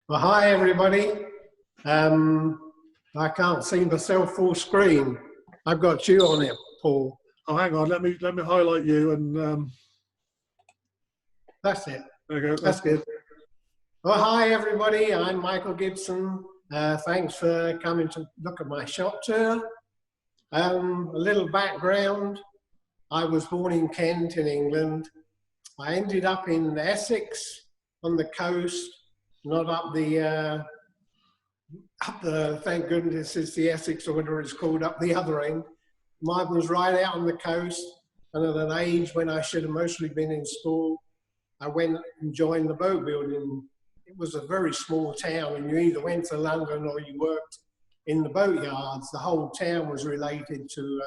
Well, hi everybody. I can't see myself full screen. I've got you on it, Paul. Oh, hang on. Let me highlight you and That's it. there you go. That's good. Well, hi everybody. I'm Michael Gibson. Thanks for coming to look at my shop tour. A little background. I was born in Kent in England. I ended up in Essex on the coast, not up the thank goodness it's the Essex or whatever it's called, up the other end. Mine was right out on the coast, and at an age when I should have mostly been in school, I went and joined the boat building. It was a very small town, and you either went to London or you worked in the boat yards. The whole town was related to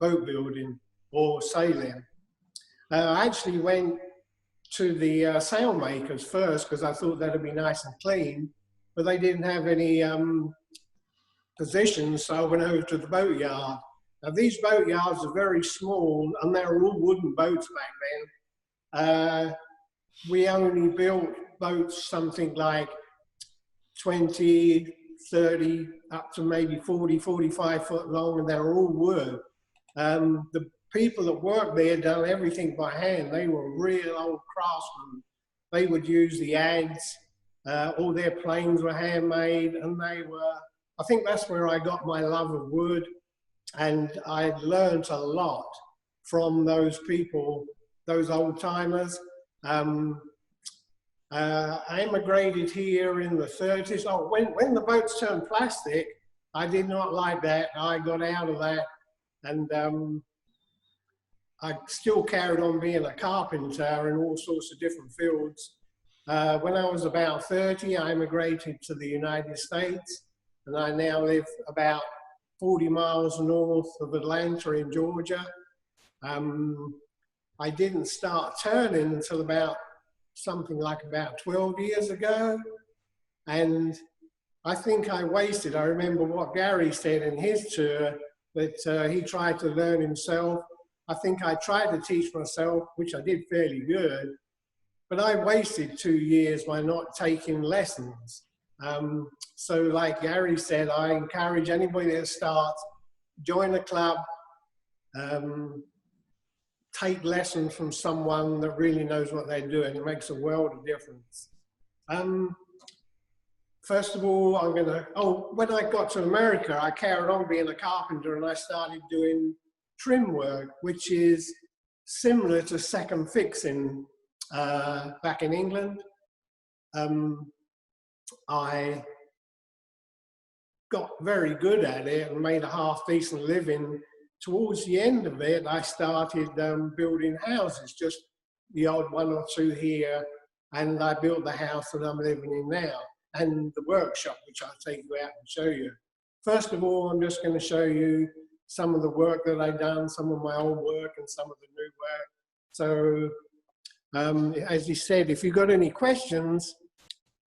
boat building or sailing. I actually went to the sailmakers first because I thought that'd be nice and clean, but they didn't have any positions, so I went over to the boat yard. Now these boat yards are very small and they were all wooden boats back then. We only built boats something like 20, 30, up to maybe 40, 45 foot long, and they were all wood. The people that worked there done everything by hand. They were real old craftsmen. They would use the adze. All their planes were handmade, and they were, I think that's where I got my love of wood, and I learned a lot from those people, those old timers. I immigrated here in the 30s. Oh, when the boats turned plastic, I did not like that. I got out of that, and I still carried on being a carpenter in all sorts of different fields. When I was about 30, I immigrated to the United States, and I now live about 40 miles north of Atlanta in Georgia. I didn't start turning until about something like about 12 years ago, and I think I wasted. I remember what Gary said in his tour, that he tried to learn himself. I think I tried to teach myself, which I did fairly good, but I wasted 2 years by not taking lessons. So like Gary said, I encourage anybody that starts, join a club, take lessons from someone that really knows what they're doing. It makes a world of difference. First of all, when I got to America, I carried on being a carpenter and I started doing trim work, which is similar to second fixing back in England. I got very good at it and made a half decent living. Towards the end of it, I started building houses, just the odd one or two here, and I built the house that I'm living in now, and the workshop, which I'll take you out and show you. First of all, I'm just going to show you some of the work that I've done, some of my old work and some of the new work. So, as he said, if you've got any questions,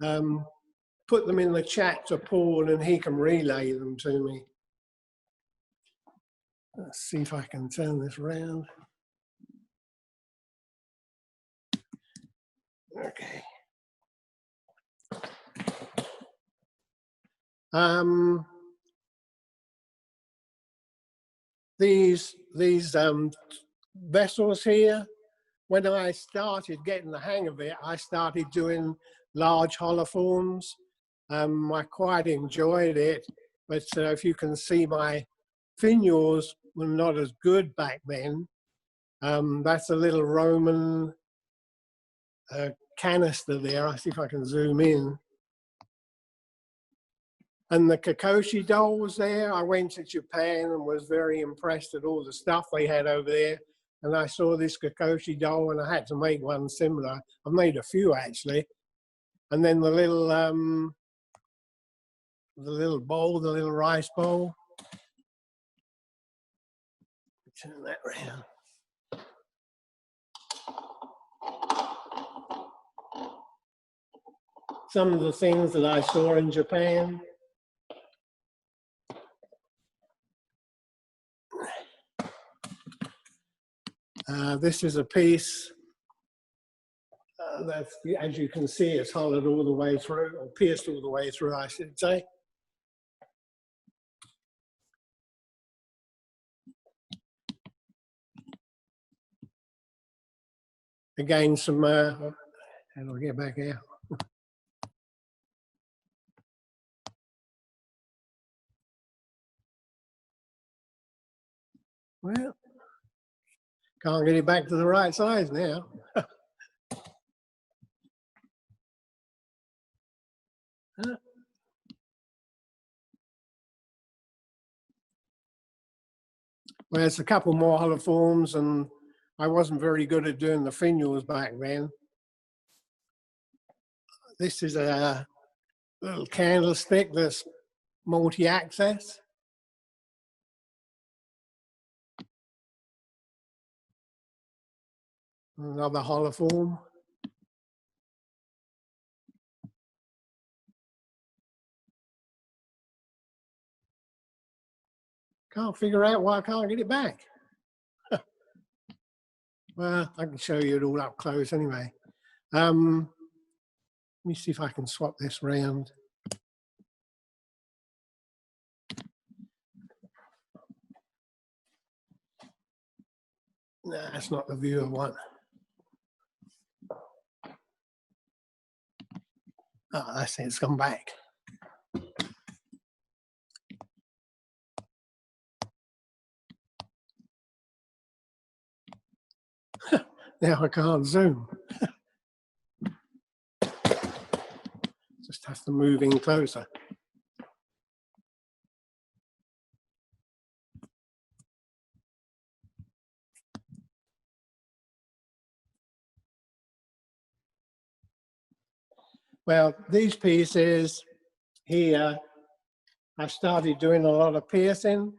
put them in the chat to Paul and he can relay them to me. Let's see if I can turn this around. Okay. These vessels here, when I started getting the hang of it, I started doing large holoforms. I quite enjoyed it, but if you can see, my finials were not as good back then. That's a little Roman canister there. I'll see if I can zoom in. And the Kakoshi doll was there. I went to Japan and was very impressed at all the stuff they had over there. And I saw this Kakoshi doll and I had to make one similar. I've made a few actually. And then the little bowl, the little rice bowl. Turn that around. Some of the things that I saw in Japan. This is a piece That's, as you can see, it's hollowed all the way through, or pierced all the way through, I should say. Again, some, how do I get back out? Well, can't get it back to the right size now. Well, there's a couple more hollow forms, and I wasn't very good at doing the finials back then. This is a little candlestick that's multi-access. Another hollow form. Can't figure out why I can't get it back. Well, I can show you it all up close anyway. Let me see if I can swap this round. No, that's not the view I want. Oh, that's it, it's gone back. Now I can't zoom. Just have to move in closer. Well, these pieces here, I started doing a lot of piercing.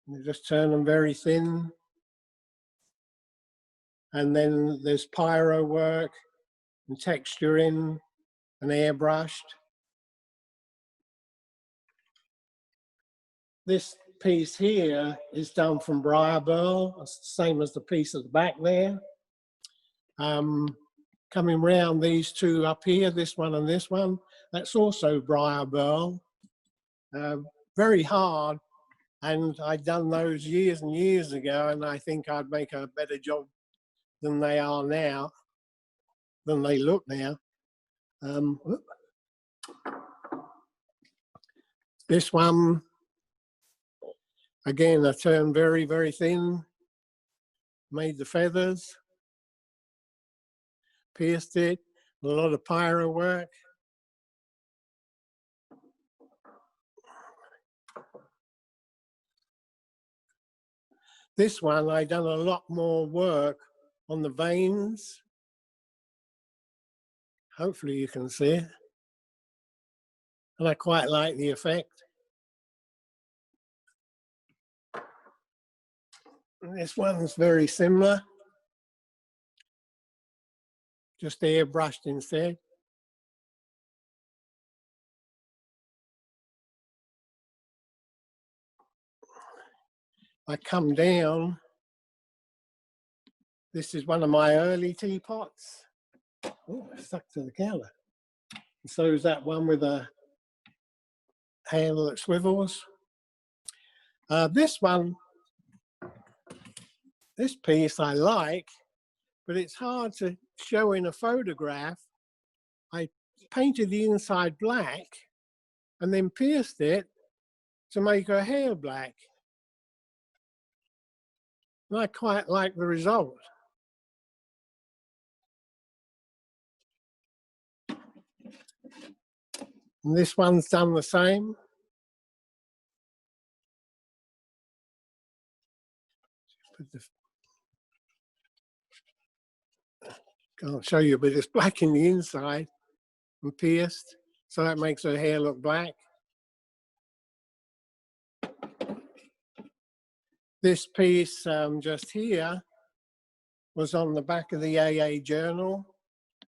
You just turn them very thin. And then there's pyro work and texturing and airbrushed. This piece here is done from briar burl. It's the same as the piece at the back there. Coming round these two up here, this one and this one, that's also briar burl. Very hard, and I'd done those years and years ago, and I think I'd make a better job than they are now, than they look now. This one, again, I turned very, very thin, made the feathers, pierced it, a lot of pyro work. This one, I done a lot more work on the veins. Hopefully you can see it. And I quite like the effect. And this one's very similar. Just airbrushed instead. I come down. This is one of my early teapots. Oh, it's stuck to the counter. And so is that one with a handle that swivels. This one, this piece I like, but it's hard to show in a photograph. I painted the inside black and then pierced it to make her hair black. And I quite like the result. And this one's done the same. Can't show you, but it's black in the inside and pierced, so that makes her hair look black. This piece just here was on the back of the AA journal.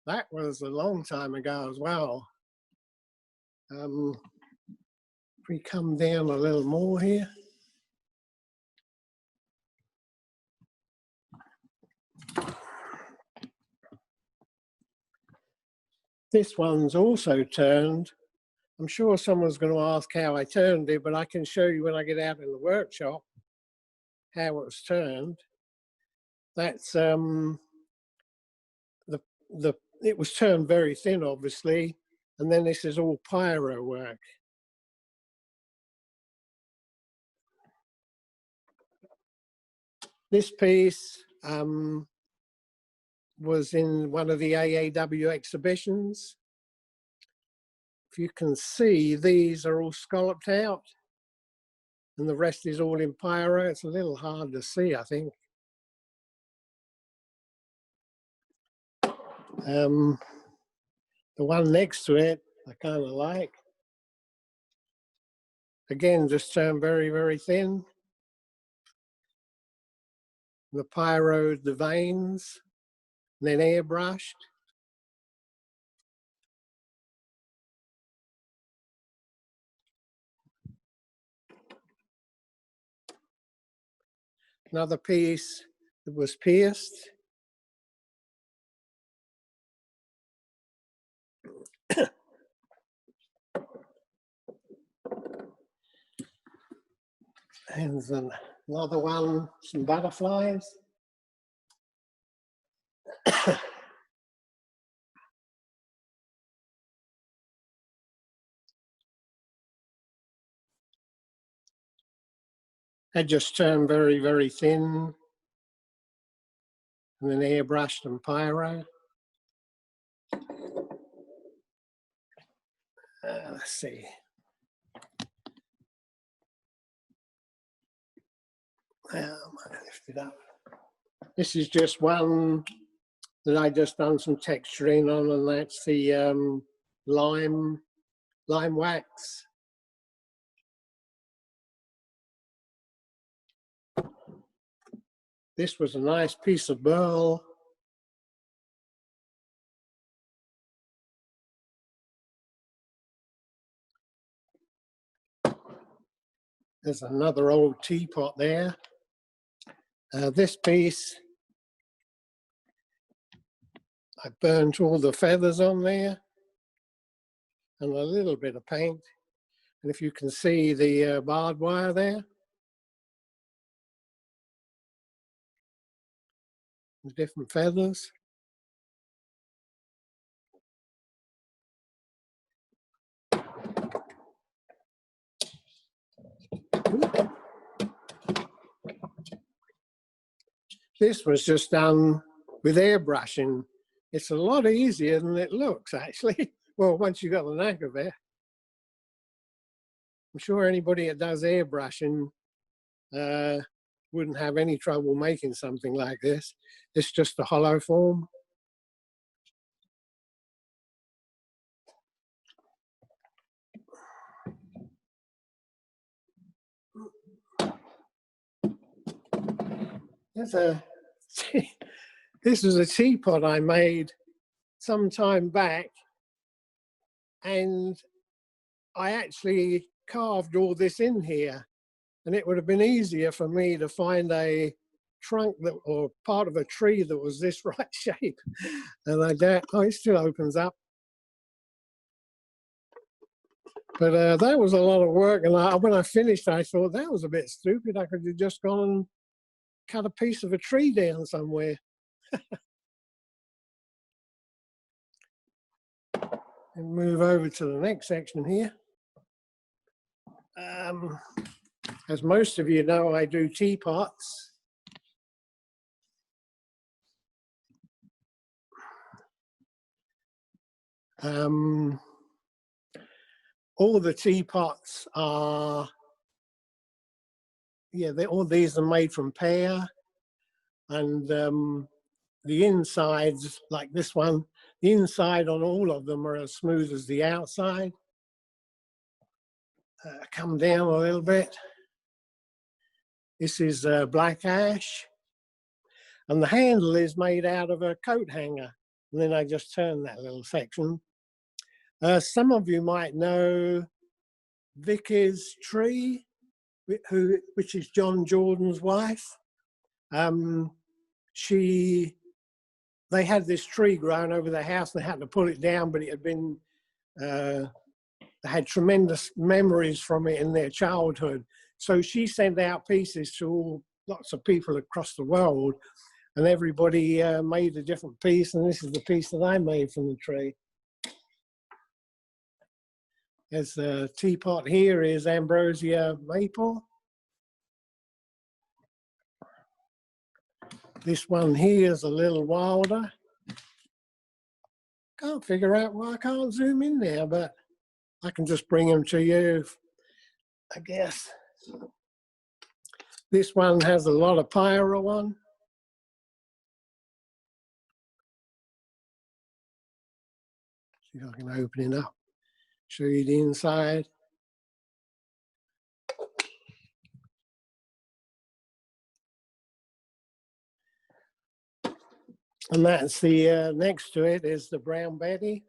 That was a long time ago as well. If we come down a little more here. This one's also turned. I'm sure someone's going to ask how I turned it, but I can show you when I get out in the workshop how it was turned. That's it was turned very thin, obviously, and then this is all pyro work. This piece was in one of the AAW exhibitions. If you can see, these are all scalloped out, and the rest is all in pyro. It's a little hard to see, I think. The one next to it, I kind of like. Again, just turned very, very thin. The pyro, the veins, and then airbrushed. Another piece that was pierced. And then another one, some butterflies. They just turned very, very thin, and then airbrushed and pyro. Let's see. I might lift it up. This is just one that I just done some texturing on, and that's the lime wax. This was a nice piece of burl. There's another old teapot there. This piece, I burnt all the feathers on there and a little bit of paint. And if you can see the barbed wire there, the different feathers. This was just done with airbrushing. It's a lot easier than it looks, actually. Well, once you got the knack of it. I'm sure anybody that does airbrushing wouldn't have any trouble making something like this. It's just a hollow form. This is a teapot I made some time back, and I actually carved all this in here, and it would have been easier for me to find a trunk that, or part of a tree that was this right shape. And I doubt, oh, it still opens up. But that was a lot of work, and when I finished, I thought that was a bit stupid. I could have just gone and cut a piece of a tree down somewhere. And move over to the next section here. As most of you know, I do teapots. All the teapots are, yeah, all these are made from pear, and the insides, like this one, the inside on all of them are as smooth as the outside. Come down a little bit. This is black ash, and the handle is made out of a coat hanger. And then I just turn that little section. Some of you might know Vicky's tree, which is John Jordan's wife. The they had this tree growing over their house and they had to pull it down, but it had been, they had tremendous memories from it in their childhood. So she sent out pieces to lots of people across the world, and everybody made a different piece, and this is the piece that I made from the tree. There's the teapot here is ambrosia maple. This one here is a little wilder. Can't figure out why I can't zoom in there, but I can just bring them to you, I guess. This one has a lot of pyro on. See if I can open it up, show you the inside. And that's the, next to it is the Brown Betty.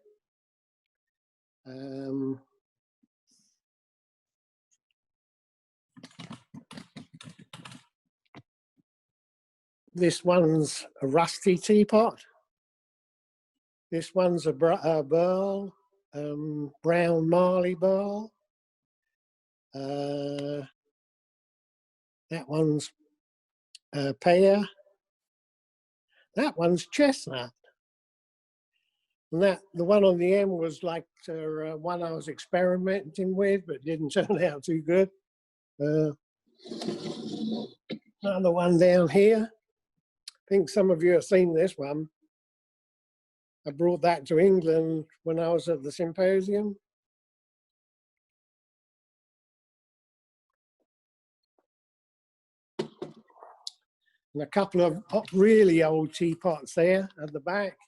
This one's a rusty teapot. This one's a burl, brown Marley burl. That one's pear. That one's chestnut. And that the one on the end was like one I was experimenting with, but didn't turn out too good. Another one down here. I think some of you have seen this one. I brought that to England when I was at the symposium. And a couple of really old teapots there at the back.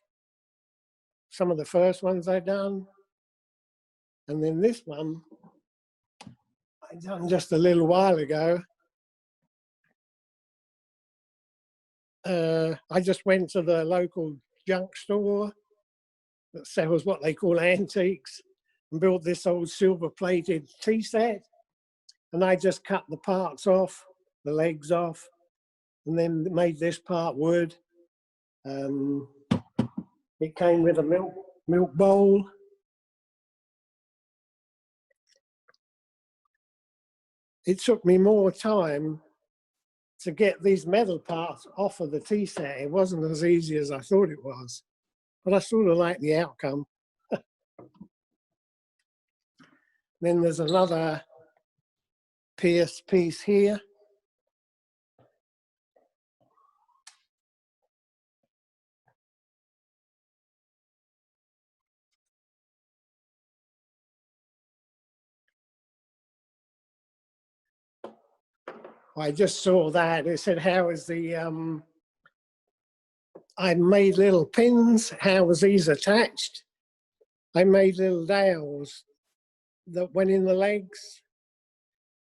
Some of the first ones I've done. And then this one I done just a little while ago. I just went to the local junk store that sells what they call antiques and built this old silver plated tea set. And I just cut the parts off, the legs off, and then made this part wood. It came with a milk bowl. It took me more time to get these metal parts off of the tea set. It wasn't as easy as I thought it was, but I sort of like the outcome. Then there's another pierced piece here. I just saw that. It said, how is the, I made little pins. How was these attached? I made little dowels that went in the legs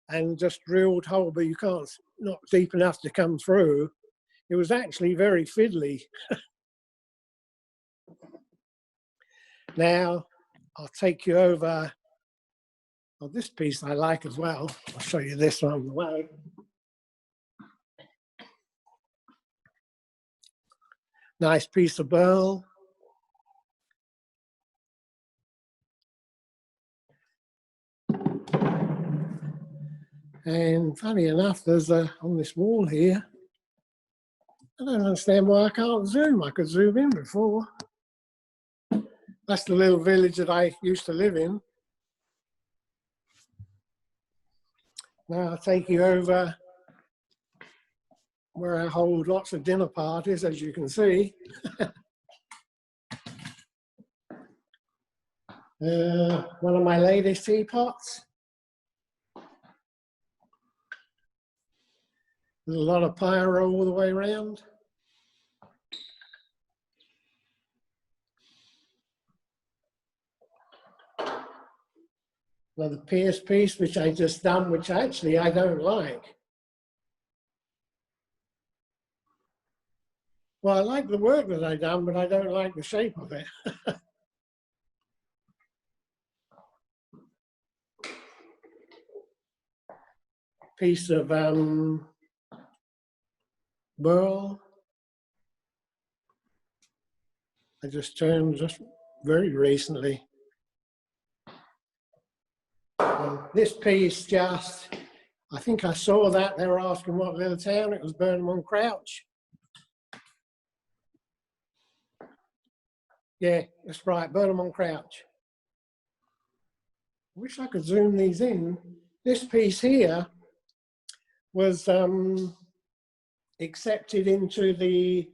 and just drilled hole, but you can't, not deep enough to come through. It was actually very fiddly. Now, I'll take you over. Oh, this piece I like as well. I'll show you this one on the way. Nice piece of burl. And funny enough, there's on this wall here, I don't understand why I can't zoom. I could zoom in before. That's the little village that I used to live in. Now I'll take you over where I hold lots of dinner parties, as you can see. One of my latest teapots. There's a lot of pyro all the way around. Another pierced piece, which I just done, which actually I don't like. Well, I like the work that I done, but I don't like the shape of it. Piece of burl. I just turned just very recently. This piece just, I think I saw that, they were asking what little town, it was Burnham on Crouch. Yeah, that's right, Burnham on Crouch. I wish I could zoom these in. This piece here was accepted into the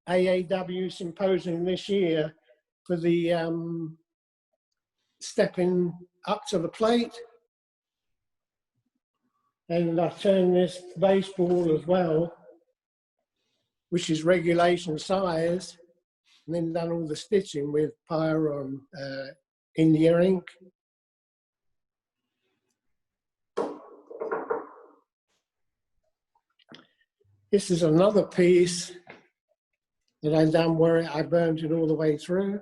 AAW symposium this year for the stepping up to the plate. And I turned this baseball as well, which is regulation size, and then done all the stitching with Pyro and India ink. This is another piece that I've done where I burnt it all the way through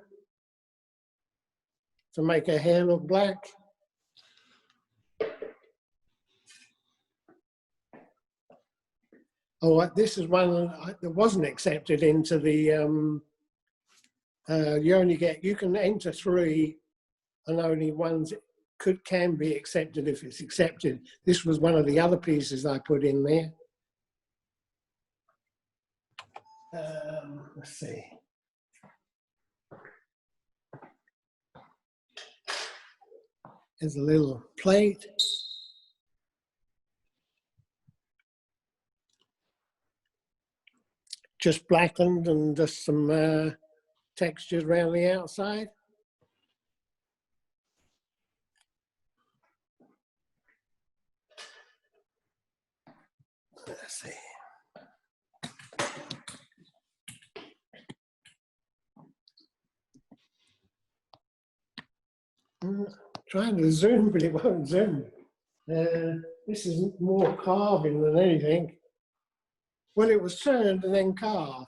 to make her hair look black. Oh, this is one that wasn't accepted into the, you can enter 3 and only ones can be accepted if it's accepted. This was one of the other pieces I put in there. Let's see. There's a little plate. Just blackened and just some textures around the outside. Let's see. Trying to zoom, but it won't zoom. This is more carving than anything. Well, it was turned and then carved.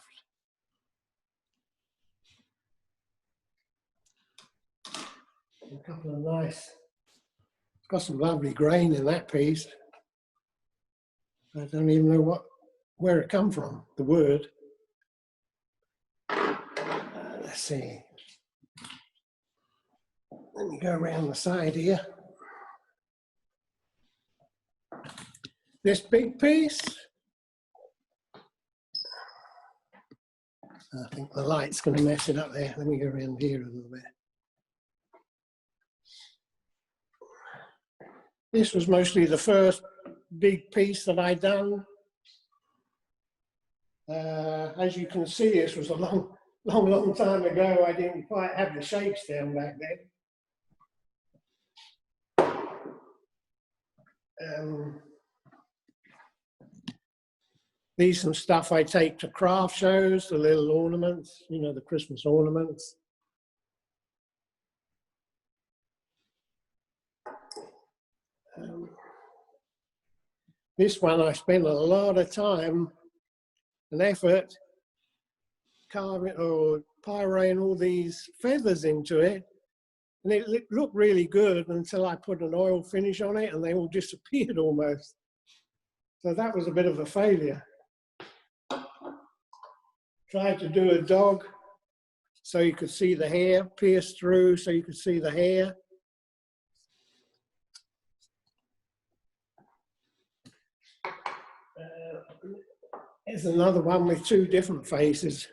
A couple of nice, it's got some lovely grain in that piece. I don't even know where it come from, the word. Let's see. Let me go around the side here. This big piece, I think the light's going to mess it up there. Let me go around here a little bit. This was mostly the first big piece that I done. As you can see, this was a long time ago. I didn't quite have the shapes down back then. These some stuff I take to craft shows, the little ornaments, you know, the Christmas ornaments. This one I spent a lot of time and effort carving or pyroing all these feathers into it. And it looked really good until I put an oil finish on it and they all disappeared almost. So that was a bit of a failure. Tried to do a dog so you could see the hair, pierce through so you could see the hair. Here's another one with 2 different faces.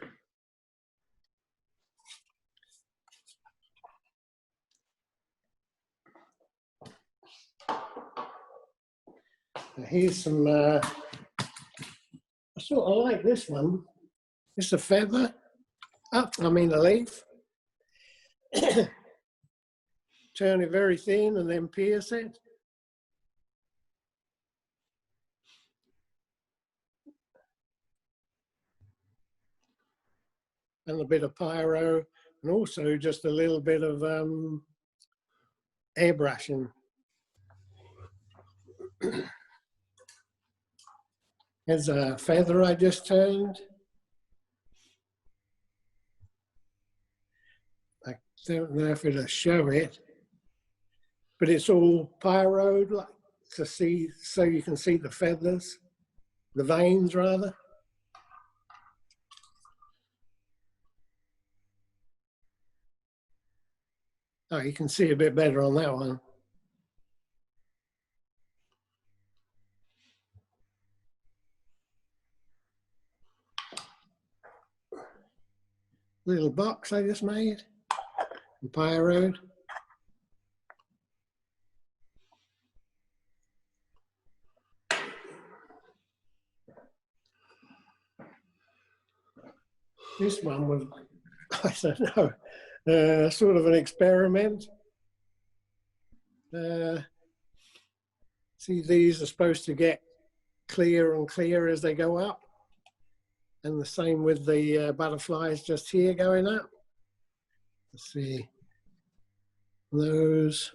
Here's some, I sort of like this one. It's a feather, a leaf. Turn it very thin and then pierce it. And a bit of pyro, and also just a little bit of airbrushing. There's a feather I just turned. I don't know if it'll show it, but it's all pyroed like, to see, so you can see the feathers, the veins rather. Oh, you can see a bit better on that one. Little box I just made in Pie Road. This one was, I don't know, sort of an experiment. See, these are supposed to get clearer and clearer as they go up. And the same with the butterflies just here going up. Let's see, those.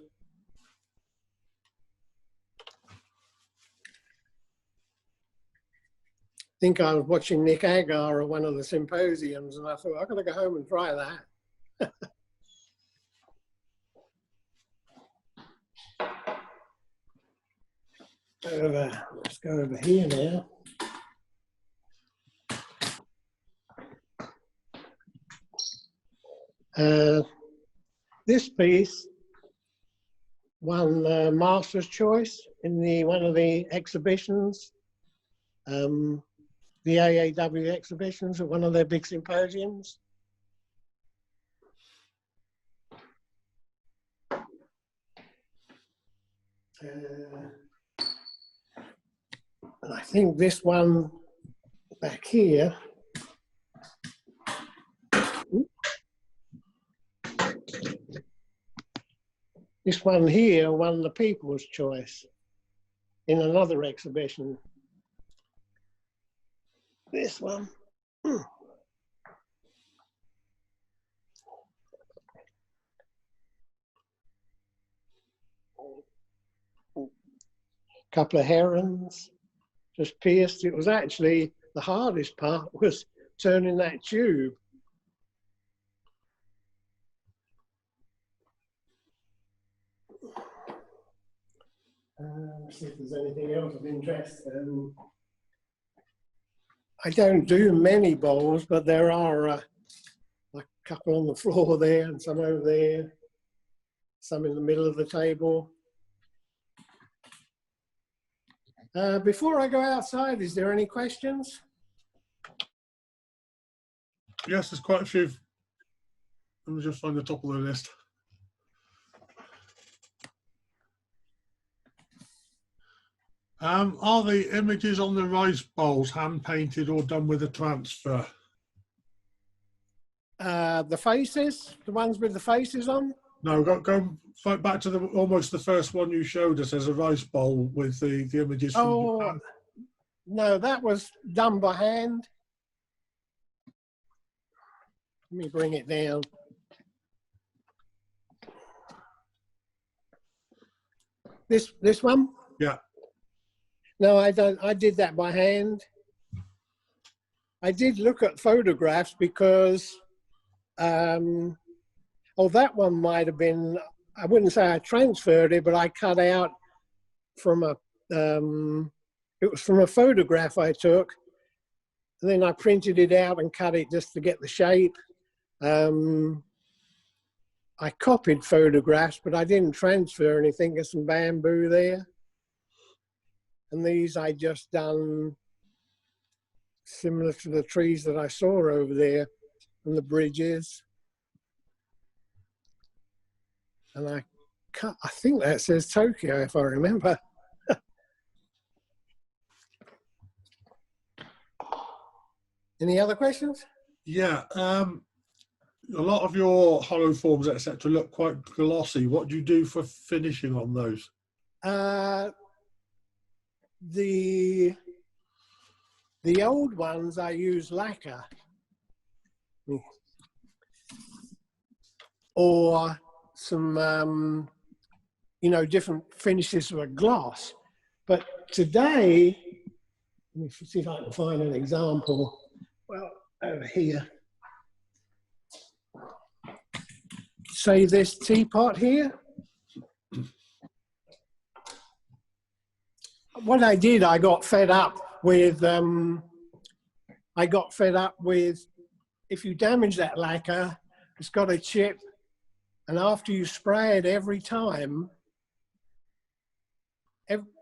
I think I was watching Nick Agar at one of the symposiums and I thought, I'm gonna go home and try that. Let's go over here now. This piece won Master's Choice in one of the exhibitions, the AAW exhibitions at one of their big symposiums. And I think this one back here, this one here won the People's Choice in another exhibition. This one. Couple of herons just pierced. It was actually the hardest part was turning that tube. Let's see if there's anything else of interest. I don't do many bowls, but there are a couple on the floor there and some over there, some in the middle of the table. Before I go outside, is there any questions? Yes, there's quite a few. Let me just find the top of the list. Are the images on the rice bowls hand painted or done with a transfer? The faces, the ones with the faces on? No, go back to almost the first one you showed us as a rice bowl with the images from Japan. No, that was done by hand. Let me bring it down. This one? Yeah. No, I don't. I did that by hand. I did look at photographs because, that one might have been, I wouldn't say I transferred it, but I cut out from it was from a photograph I took. And then I printed it out and cut it just to get the shape. I copied photographs, but I didn't transfer anything. There's some bamboo there. And these I just done similar to the trees that I saw over there and the bridges. And I think that says Tokyo, if I remember. Any other questions? Yeah, a lot of your hollow forms, etc., look quite glossy. What do you do for finishing on those? The old ones I use lacquer or some different finishes of a gloss. But today, let me see if I can find an example. Well, over here, say this teapot here. What I did, I got fed up with, if you damage that lacquer, it's got a chip And after you spray it every time,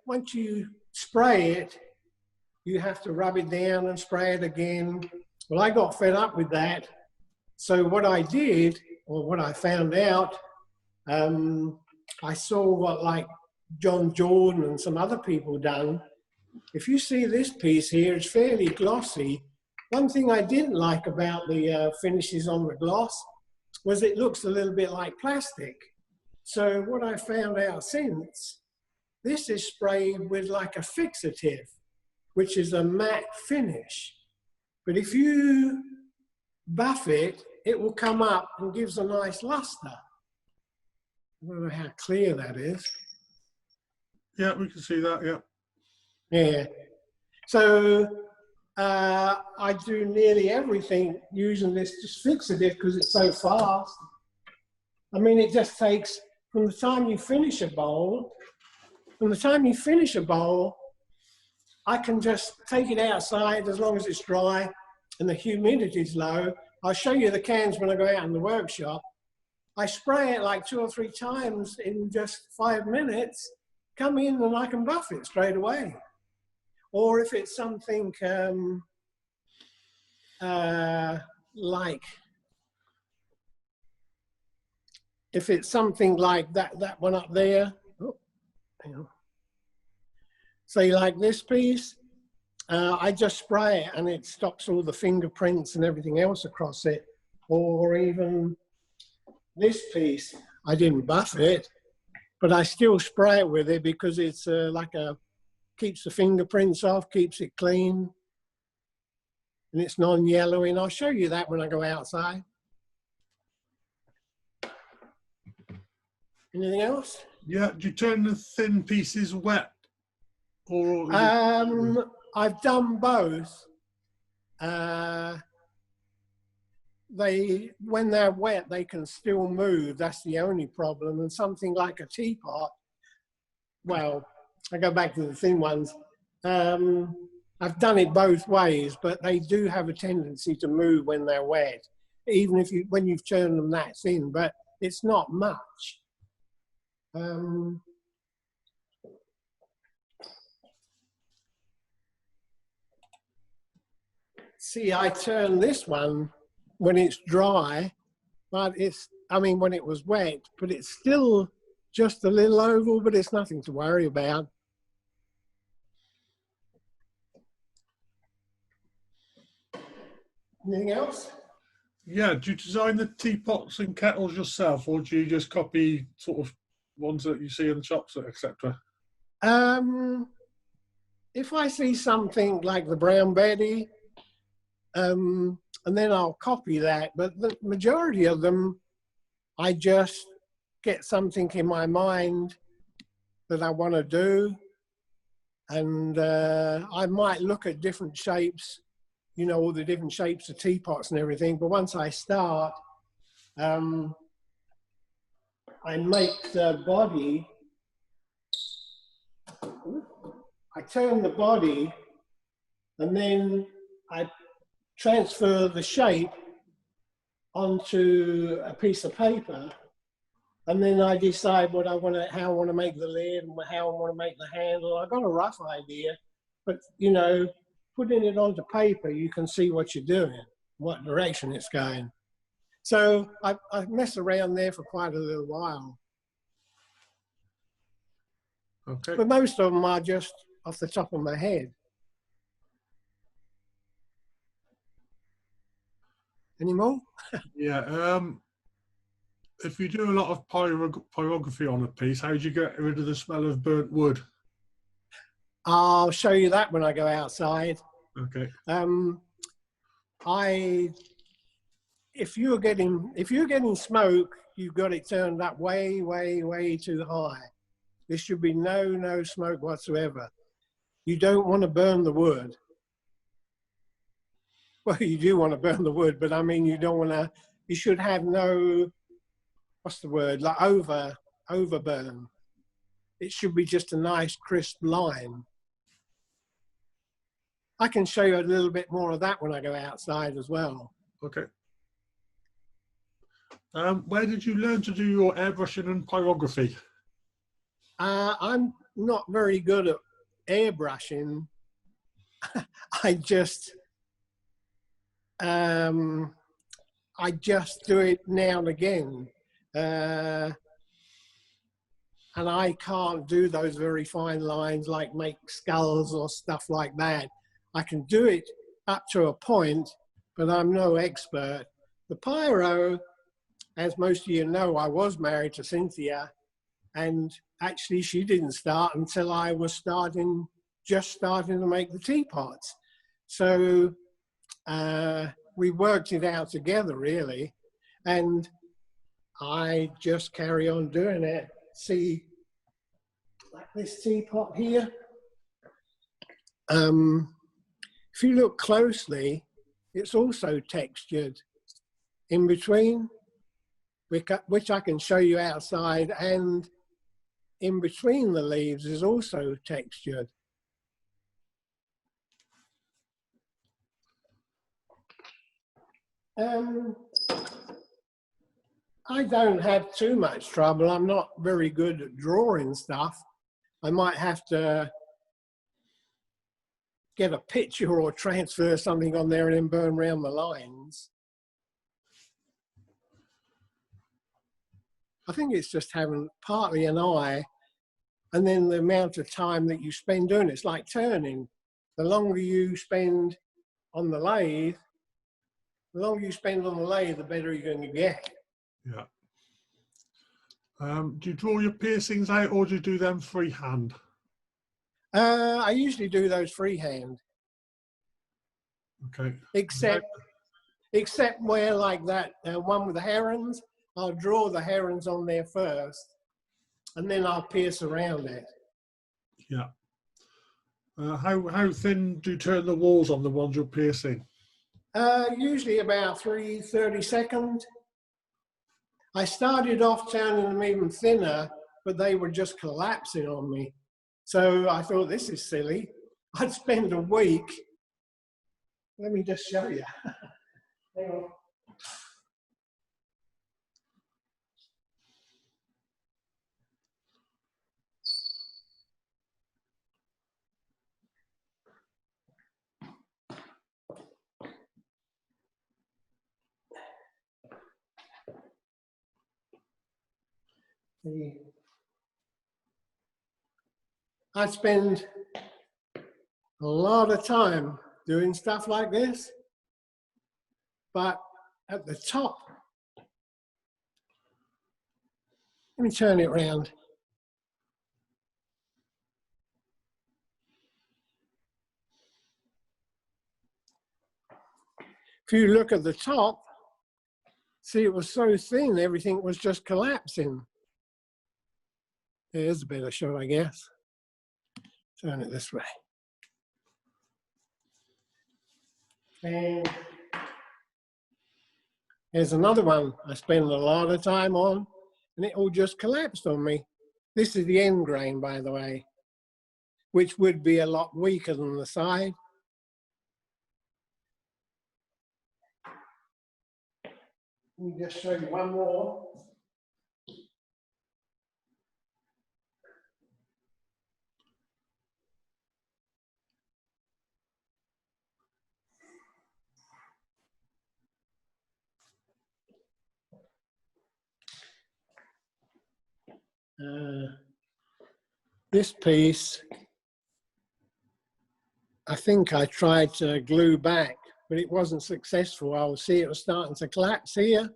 once you spray it, you have to rub it down and spray it again. Well, I got fed up with that. So what I did, or what I found out, I saw what like John Jordan and some other people done. If you see this piece here, it's fairly glossy. One thing I didn't like about the finishes on the gloss was it looks a little bit like plastic. So what I found out since, this is sprayed with like a fixative, which is a matte finish. But if you buff it, it will come up and gives a nice luster. I don't know how clear that is. Yeah, we can see that, yeah. Yeah. So I do nearly everything using this just fixative because it's so fast. I mean, it just takes, from the time you finish a bowl, I can just take it outside as long as it's dry and the humidity is low. I'll show you the cans when I go out in the workshop. I spray it like 2 or 3 times in just 5 minutes, come in and I can buff it straight away. Or if it's something like, if it's something like that one up there, oh, hang on. Say like this piece, I just spray it and it stops all the fingerprints and everything else across it. Or even this piece, I didn't buff it, but I still spray it with it because it's like a, keeps the fingerprints off, keeps it clean, and it's non-yellowing. I'll show you that when I go outside. Anything else? Yeah, do you turn the thin pieces wet? Or I've done both. When they're wet, they can still move. That's the only problem. And something like a teapot, well, I go back to the thin ones. I've done it both ways, but they do have a tendency to move when they're wet, even if when you've turned them that thin, but it's not much. See, I turn this one when it's dry, but it's, I mean, when it was wet, but it's still just a little oval, but it's nothing to worry about. Anything else? Yeah, do you design the teapots and kettles yourself, or do you just copy sort of ones that you see in the shops, etc.? If I see something like the Brown Betty, and then I'll copy that, but the majority of them, I just get something in my mind that I want to do, and I might look at different shapes, you know, all the different shapes of teapots and everything, but once I start, I make the body, I turn the body, and then I transfer the shape onto a piece of paper, and then I decide what I want to, how I want to make the lid and how I want to make the handle. I've got a rough idea, but you know, putting it onto paper, you can see what you're doing, what direction it's going. So I mess around there for quite a little while. Okay. But most of them are just off the top of my head. Any more? Yeah. If you do a lot of pyrography on a piece, how do you get rid of the smell of burnt wood? I'll show you that when I go outside. Okay. If you're getting smoke, you've got it turned up way, way, way too high. There should be no smoke whatsoever. You don't want to burn the wood. Well, you do want to burn the wood, but I mean, you don't want to, you should have no, what's the word, like overburn. It should be just a nice crisp line. I can show you a little bit more of that when I go outside as well. Okay. Where did you learn to do your airbrushing and pyrography? I'm not very good at airbrushing. I just um, I just do it now and again, and I can't do those very fine lines like make skulls or stuff like that. I can do it up to a point, but I'm no expert. The pyro, as most of you know, I was married to Cynthia, and actually she didn't start until I was just starting to make the teapots. So we worked it out together, really, and I just carry on doing it. See, like this teapot here. If you look closely, it's also textured in between, which I can show you outside, and in between the leaves is also textured. I don't have too much trouble. I'm not very good at drawing stuff. I might have to get a picture or transfer something on there and then burn around the lines. I think it's just having partly an eye, and then the amount of time that you spend doing it. It's like turning. The longer you spend on the lathe, the better you're going to get. Yeah. Do you draw your piercings out, or do you do them freehand? I usually do those freehand. Okay. Except where, like that one with the herons, I'll draw the herons on there first, and then I'll pierce around it. Yeah. How thin do you turn the walls on the ones you're piercing? Usually about 30 seconds. I started off turning them even thinner, but they were just collapsing on me. So I thought, this is silly. I'd spend a week. Let me just show you. Hang on. I spend a lot of time doing stuff like this, but at the top, let me turn it around. If you look at the top, see, it was so thin, everything was just collapsing. There's a better shot, I guess. Turn it this way. And here's another one I spend a lot of time on, and it all just collapsed on me. This is the end grain, by the way, which would be a lot weaker than the side. Let me just show you one more. This piece, I think I tried to glue back, but it wasn't successful. I'll see it was starting to collapse here.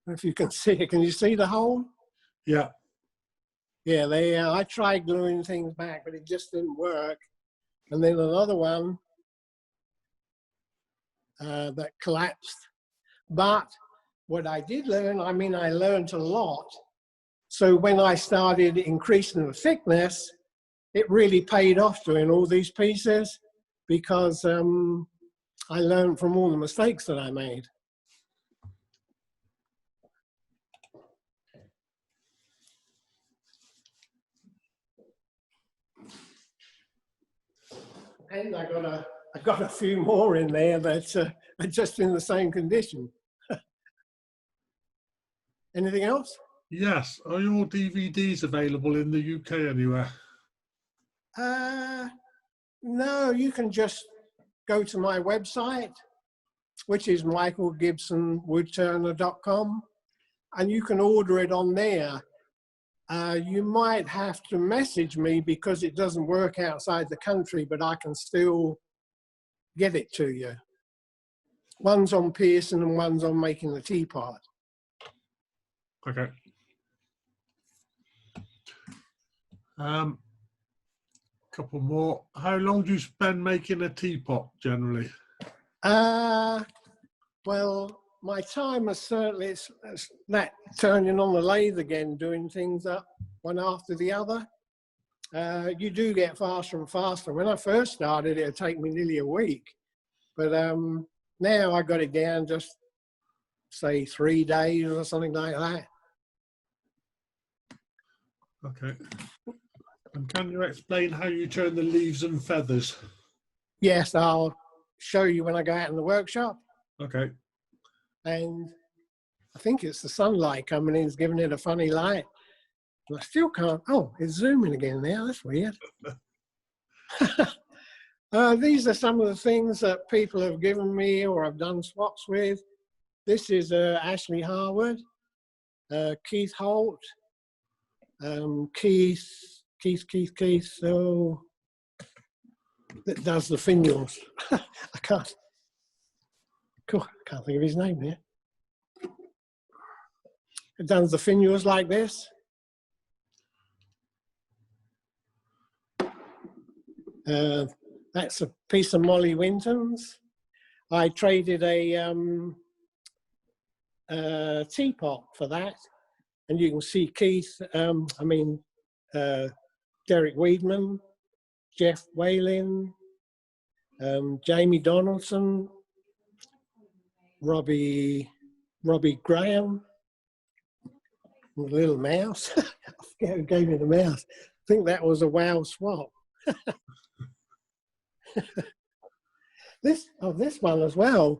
If you can see it, can you see the hole? Yeah. Yeah, I tried gluing things back, but it just didn't work. And then another one that collapsed. But what I did learn, I mean, I learned a lot. So when I started increasing the thickness, it really paid off doing all these pieces, because I learned from all the mistakes that I made. And I got a few more in there that are just in the same condition. Anything else? Yes. Are your DVDs available in the UK anywhere? No, you can just go to my website, which is michaelgibsonwoodturner.com, and you can order it on there. You might have to message me because it doesn't work outside the country, but I can still get it to you. One's on Pearson and one's on making the teapot. Okay. Couple more. How long do you spend making a teapot generally? Well, my time is certainly it's that turning on the lathe again, doing things up one after the other. You do get faster and faster. When I first started, it would take me nearly a week, but now I got it down just say 3 days or something like that. Okay. And can you explain how you turn the leaves and feathers? Yes, I'll show you when I go out in the workshop. Okay. And I think it's the sunlight coming in, is giving it a funny light. I still can't. Oh, it's zooming again now. That's weird. These are some of the things that people have given me or I've done swaps with. This is Ashley Harwood, Keith Holt, Keith. So that does the finials. I can't think of his name here. It does the finials like this. That's a piece of Molly Winton's. I traded a teapot for that, and you can see Keith. Derek Weedman, Jeff Whalen, Jamie Donaldson, Robbie Graham, the little mouse. I forget who gave me the mouse. I think that was a wow swap. This one as well,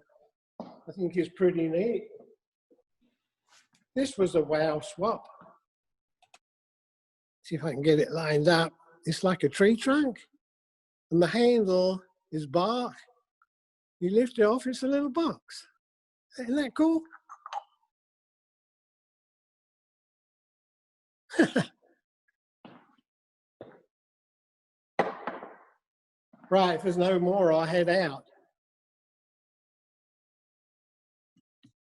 I think is pretty neat. This was a wow swap. See if I can get it lined up. It's like a tree trunk, and the handle is bark. You lift it off, it's a little box. Isn't that cool? Right, if there's no more, I'll head out.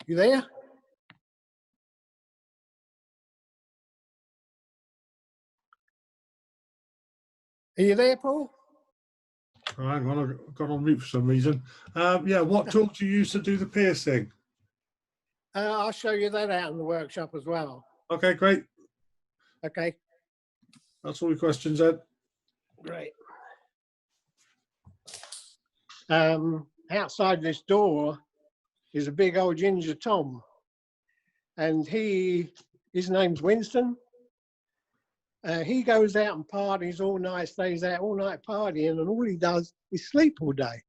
You there? Are you there, Paul? Oh, hang on, I got on mute for some reason. Yeah, what tool do you use to do the piercing? I'll show you that out in the workshop as well. Okay, great. Okay. That's all your questions, Ed. Great. Outside this door is a big old ginger Tom, and his name's Winston. He goes out and parties all night, stays out all night partying, and all he does is sleep all day.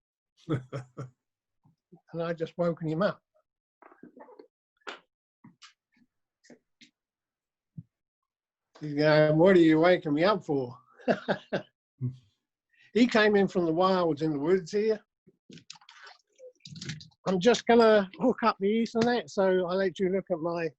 And I just woken him up. He's going, "What are you waking me up for?" He came in from the wilds in the woods here. I'm just going to hook up the Ethernet, so I'll let you look at my...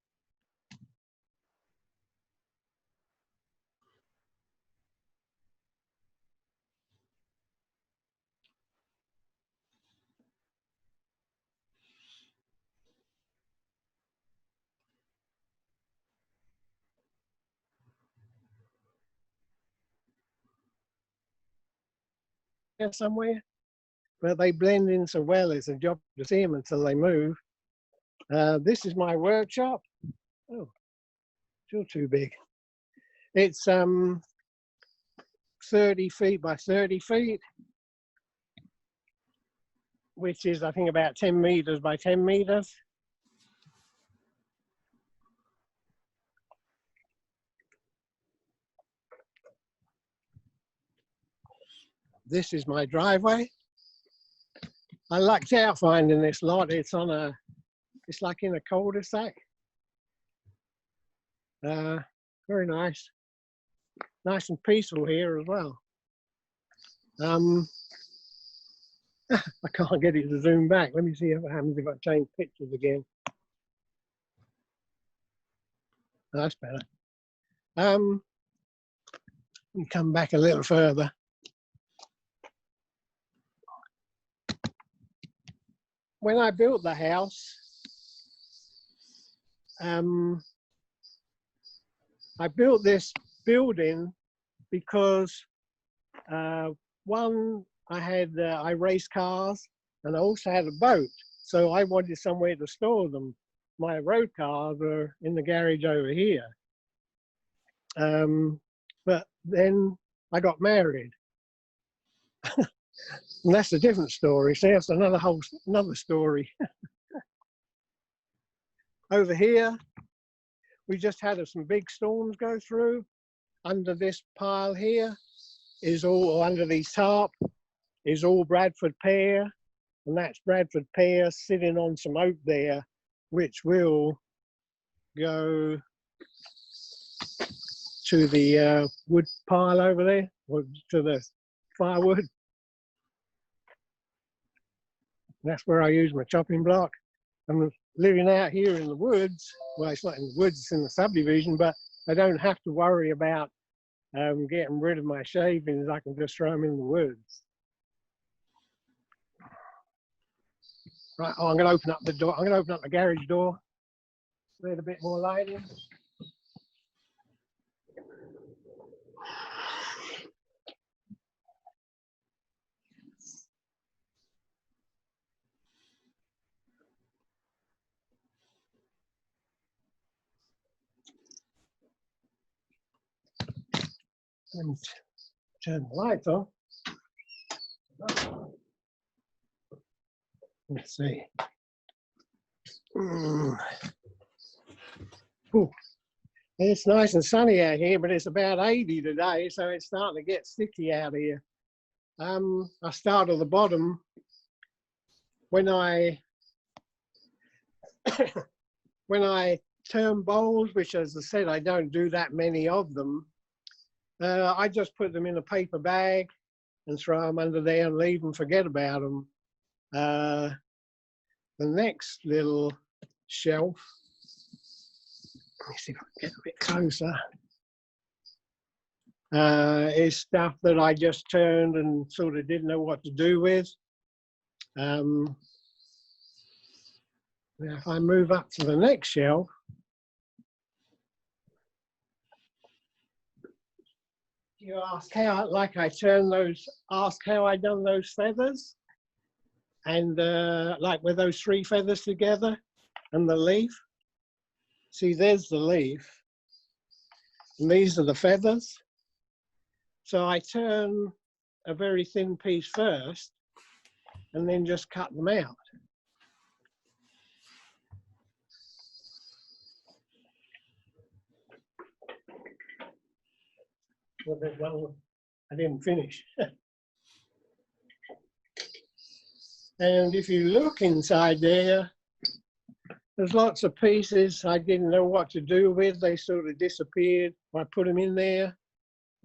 somewhere, but they blend in so well. It's a job to see them until they move. This is my workshop. Oh, still too big. It's 30 feet by 30 feet, which is I think about 10 meters by 10 meters. This is my driveway. I lucked out finding this lot. It's like in a cul-de-sac. Very nice. Nice and peaceful here as well. I can't get it to zoom back. Let me see what happens if I change pictures again. Oh, that's better. Come back a little further. When I built the house, I built this building because one, I raced cars and I also had a boat. So I wanted somewhere to store them. My road cars are in the garage over here. But then I got married. And that's a different story. So that's another story. Over here, we just had some big storms go through. Under this pile here is all, under these tarp, is all Bradford pear. And that's Bradford pear sitting on some oak there, which will go to the wood pile over there, or to the firewood. That's where I use my chopping block. I'm living out here in the woods. Well, it's not in the woods, it's in the subdivision, but I don't have to worry about getting rid of my shavings. I can just throw them in the woods. Right, I'm going to open up the door. I'm going to open up the garage door. Let a bit more light in. And turn the lights on. Let's see. Ooh. It's nice and sunny out here, but it's about 80 today, so it's starting to get sticky out here. I start at the bottom. When I turn bowls, which, as I said, I don't do that many of them, I just put them in a paper bag and throw them under there and leave and forget about them. The next little shelf, let me see if I can get a bit closer, is stuff that I just turned and sort of didn't know what to do with. Now if I move up to the next shelf, you ask how, like I turn those, ask how I done those feathers, and like with those 3 feathers together and the leaf. See, there's the leaf, and these are the feathers. So I turn a very thin piece first, and then just cut them out. Well, I didn't finish. And if you look inside there, there's lots of pieces I didn't know what to do with. They sort of disappeared. I put them in there.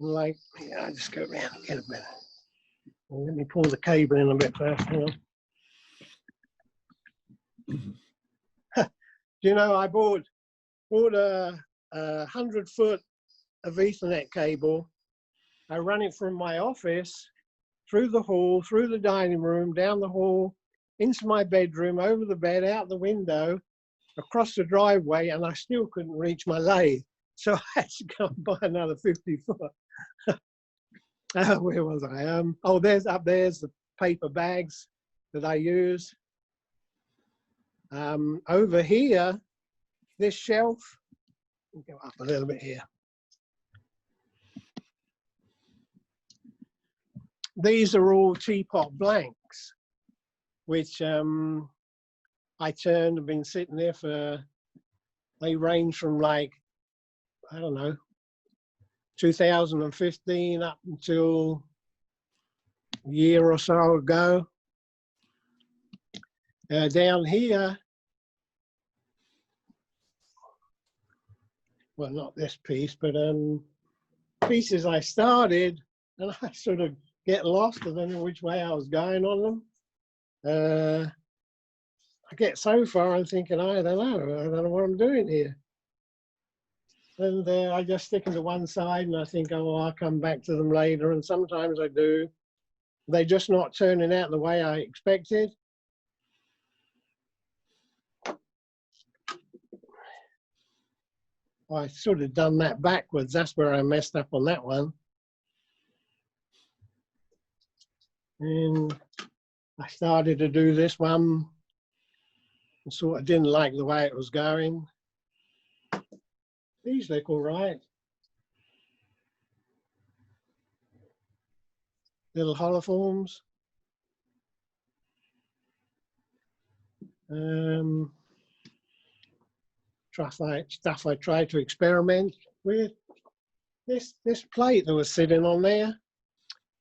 And like, yeah, I just go around and get a bit. Well, let me pull the cable in a bit first. Hang on. You know, I bought a 100-foot of Ethernet cable. I run it from my office through the hall, through the dining room, down the hall, into my bedroom, over the bed, out the window, across the driveway, and I still couldn't reach my lathe. So I had to go and buy another 50 foot. Where was I? Oh, there's the paper bags that I use. Over here, this shelf, let me go up a little bit here. These are all teapot blanks, which I turned and been sitting there for, they range from like, I don't know, 2015 up until a year or so ago. Down here, well, not this piece, but pieces I started, and I sort of get lost. I don't know which way I was going on them. I get so far, I'm thinking, I don't know what I'm doing here. And I just stick them to one side, and I think, oh, I'll come back to them later. And sometimes I do. They're just not turning out the way I expected. I sort of done that backwards. That's where I messed up on that one. And I started to do this one and sort of didn't like the way it was going. These look all right. Little holoforms. Stuff I tried to experiment with. This plate that was sitting on there.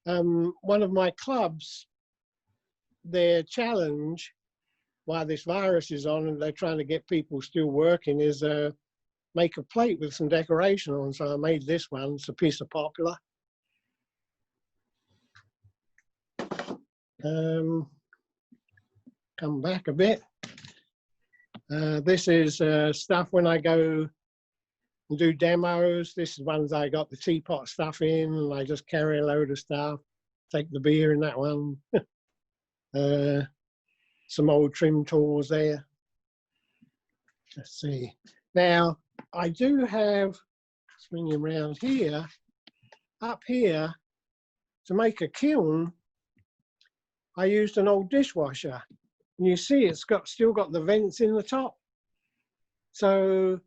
One of my clubs, their challenge while this virus is on and they're trying to get people still working is make a plate with some decoration on. So I made this one. It's a piece of poplar. Come back a bit. This is stuff when I go and do demos. This is ones I got the teapot stuff in, and I just carry a load of stuff. Take the beer in that one. Some old trim tools there. Let's see. Now, I do have, swinging around here, up here, to make a kiln, I used an old dishwasher. And you see it's still got the vents in the top. So,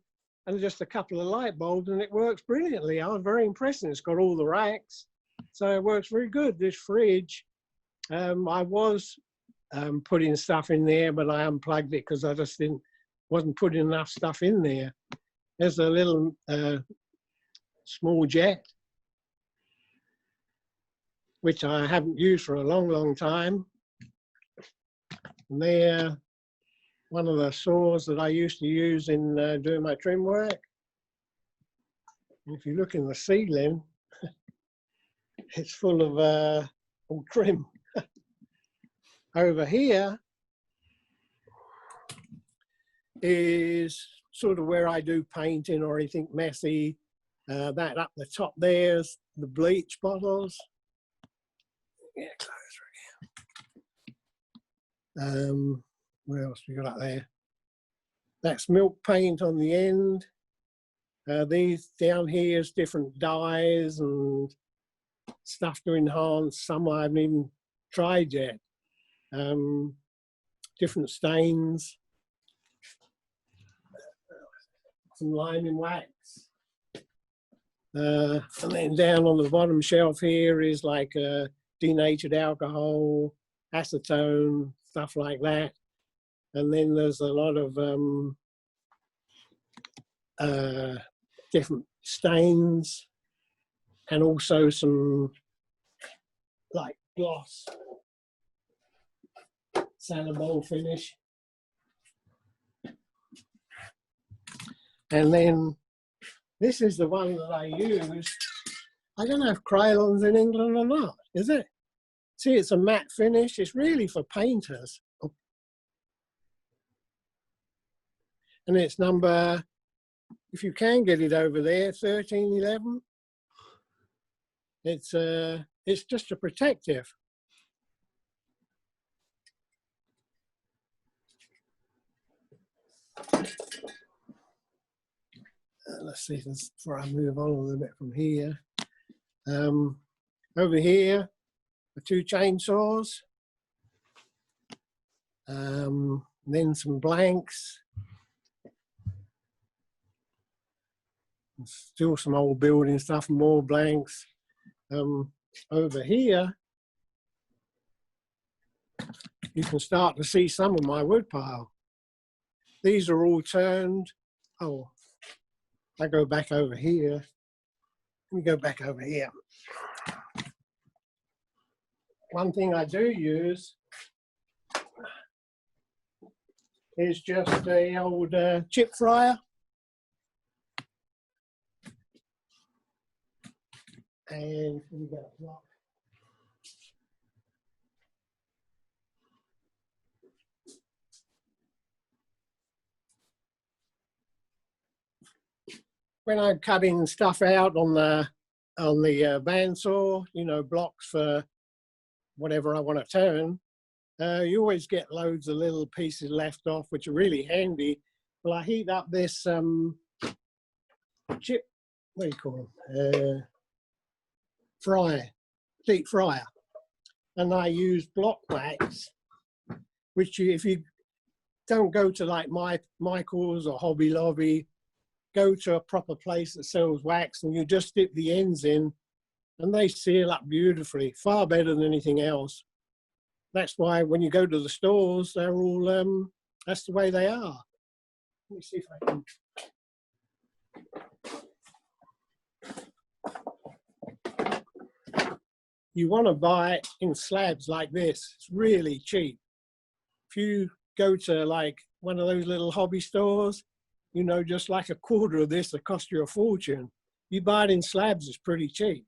and just a couple of light bulbs, and it works brilliantly. I was very impressed, and it's got all the racks. So it works very good. This fridge, I was putting stuff in there, but I unplugged it because I just wasn't putting enough stuff in there. There's a little small jet, which I haven't used for a long, long time. And they're one of the saws that I used to use in doing my trim work. And if you look in the ceiling, it's full of all trim. Over here is sort of where I do painting or anything messy. That up the top there's the bleach bottles. Yeah, closer again. What else we got up there? That's milk paint on the end. These down here is different dyes and stuff to enhance. Some I haven't even tried yet. Different stains. Some liming wax. And then down on the bottom shelf here is like denatured alcohol, acetone, stuff like that. And then there's a lot of different stains and also some like gloss, Sanibol finish. And then this is the one that I use. I don't know if Krylon's in England or not, is it? See, it's a matte finish. It's really for painters. And it's number, if you can get it over there, 1311. It's just a protective. Let's see this before I move on a little bit from here. Over here are two chainsaws. Then some blanks. Still some old building stuff, more blanks. Over here, you can start to see some of my wood pile. These are all turned. Oh, I go back over here. Let me go back over here. One thing I do use is just a old chip fryer. And we got a block. When I'm cutting stuff out on the bandsaw, you know, blocks for whatever I want to turn, you always get loads of little pieces left off, which are really handy. Well, I heat up this chip, what do you call them? Deep fryer. And I use block wax, which if you don't go to like Michael's or Hobby Lobby, go to a proper place that sells wax and you just dip the ends in and they seal up beautifully, far better than anything else. That's why when you go to the stores, they're all, that's the way they are. Let me see if I can. You want to buy it in slabs like this. It's really cheap. If you go to like one of those little hobby stores, you know, just like a quarter of this will cost you a fortune. You buy it in slabs, it's pretty cheap.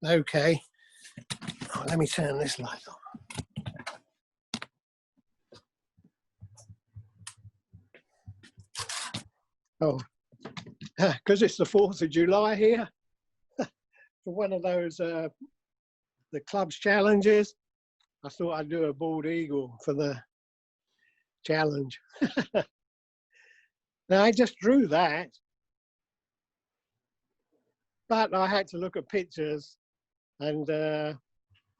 Okay, let me turn this light on. Oh, because it's the 4th of July here, for one of those, the club's challenges, I thought I'd do a bald eagle for the challenge. Now, I just drew that, but I had to look at pictures and I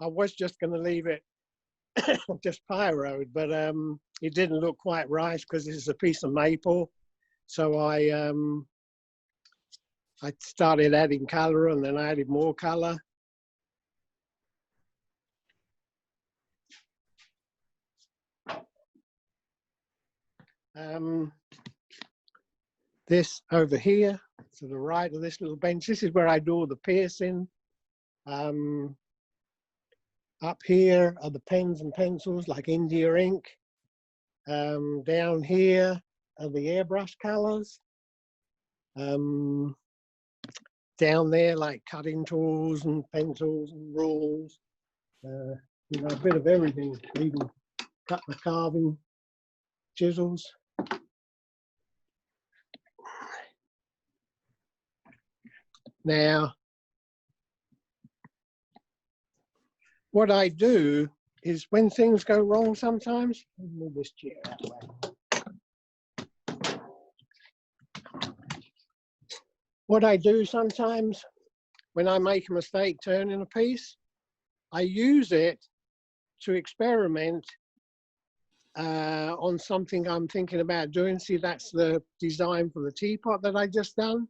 was just going to leave it just pyroed, but it didn't look quite right because this is a piece of maple. So I started adding color and then I added more color. This over here, to the right of this little bench, this is where I do all the piercing. Up here are the pens and pencils like India ink. Down here are the airbrush colors. Down there, like cutting tools and pencils and rules. You know, a bit of everything, even cut the carving chisels. Now, what I do is when things go wrong sometimes, let me move this chair out of the way. What I do sometimes when I make a mistake turning a piece, I use it to experiment on something I'm thinking about doing. See, that's the design for the teapot that I just done.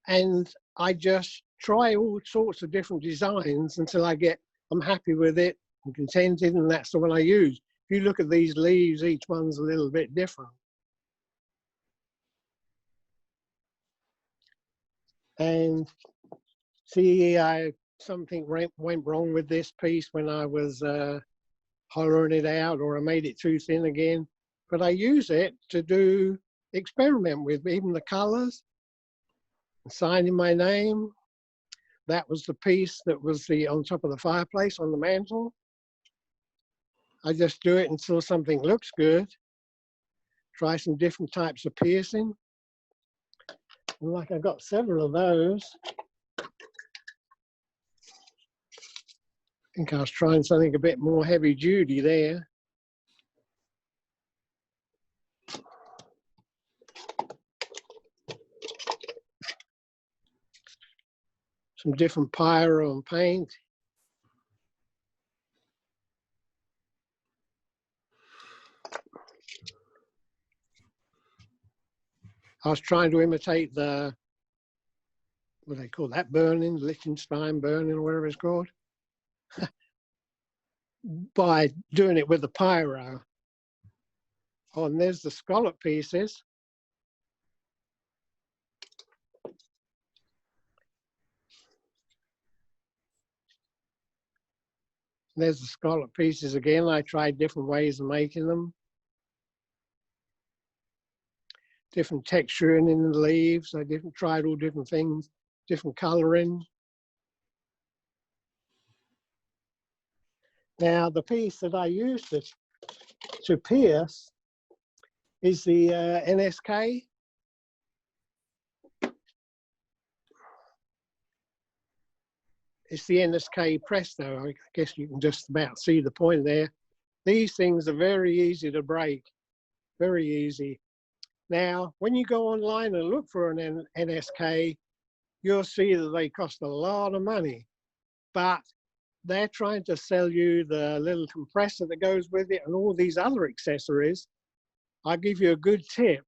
And I just try all sorts of different designs until I'm happy with it, I'm contented, and that's the one I use. If you look at these leaves, each one's a little bit different. And see, something went wrong with this piece when I was hollowing it out, or I made it too thin again. But I use it to experiment with, even the colors, signing my name. That was the piece that was on top of the fireplace on the mantle. I just do it until something looks good. Try some different types of piercing. And like I've got several of those. I think I was trying something a bit more heavy duty there. Some different pyro and paint. I was trying to imitate what do they call that, burning, Liechtenstein burning, or whatever it's called, by doing it with the pyro. Oh, and there's the scallop pieces. There's the scallop pieces again. I tried different ways of making them. Different texturing in the leaves. I tried all different things, different colouring. Now, the piece that I used to pierce is the NSK. It's the NSK Presto. I guess you can just about see the point there. These things are very easy to break, very easy. Now, when you go online and look for an NSK, you'll see that they cost a lot of money, but they're trying to sell you the little compressor that goes with it and all these other accessories. I'll give you a good tip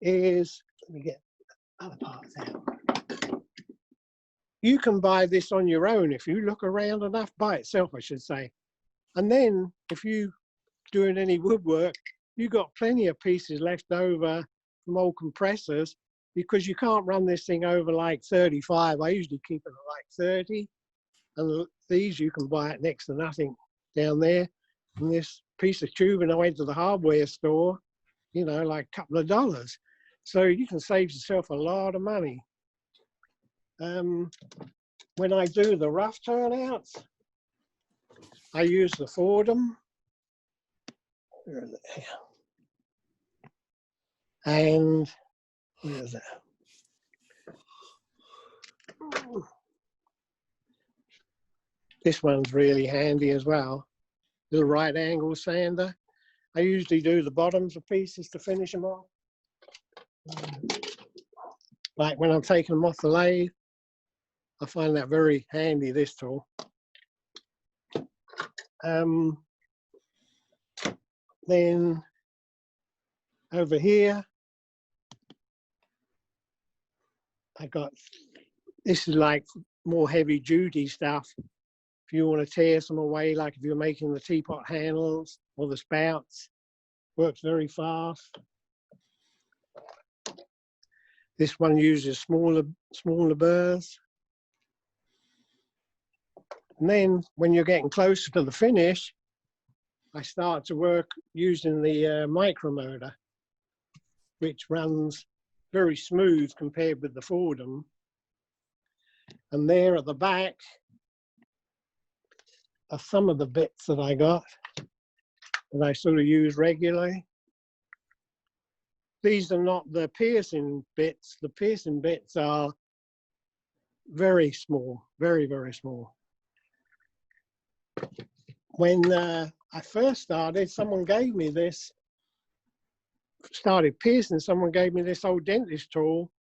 is, let me get other parts out. You can buy this on your own if you look around enough by itself, I should say. And then if you doing any woodwork, you've got plenty of pieces left over from old compressors, because you can't run this thing over like 35. I usually keep it at like 30. And these you can buy at next to nothing down there. And this piece of tubing, I went to the hardware store, you know, like a couple of dollars. So you can save yourself a lot of money. When I do the rough turnouts, I use the Fordham. Where is it? And where is it? This one's really handy as well. Little right angle sander. I usually do the bottoms of pieces to finish them off. Like when I'm taking them off the lathe, I find that very handy, this tool. Then over here, I got, this is like more heavy duty stuff. If you want to tear some away, like if you're making the teapot handles or the spouts, works very fast. This one uses smaller burrs. And then when you're getting closer to the finish, I start to work using the micromotor, which runs very smooth compared with the Fordham. And there at the back are some of the bits that I got that I sort of use regularly. These are not the piercing bits. The piercing bits are very small, very, very small. When I first started, someone gave me this, started piercing, someone gave me this old dentist tool,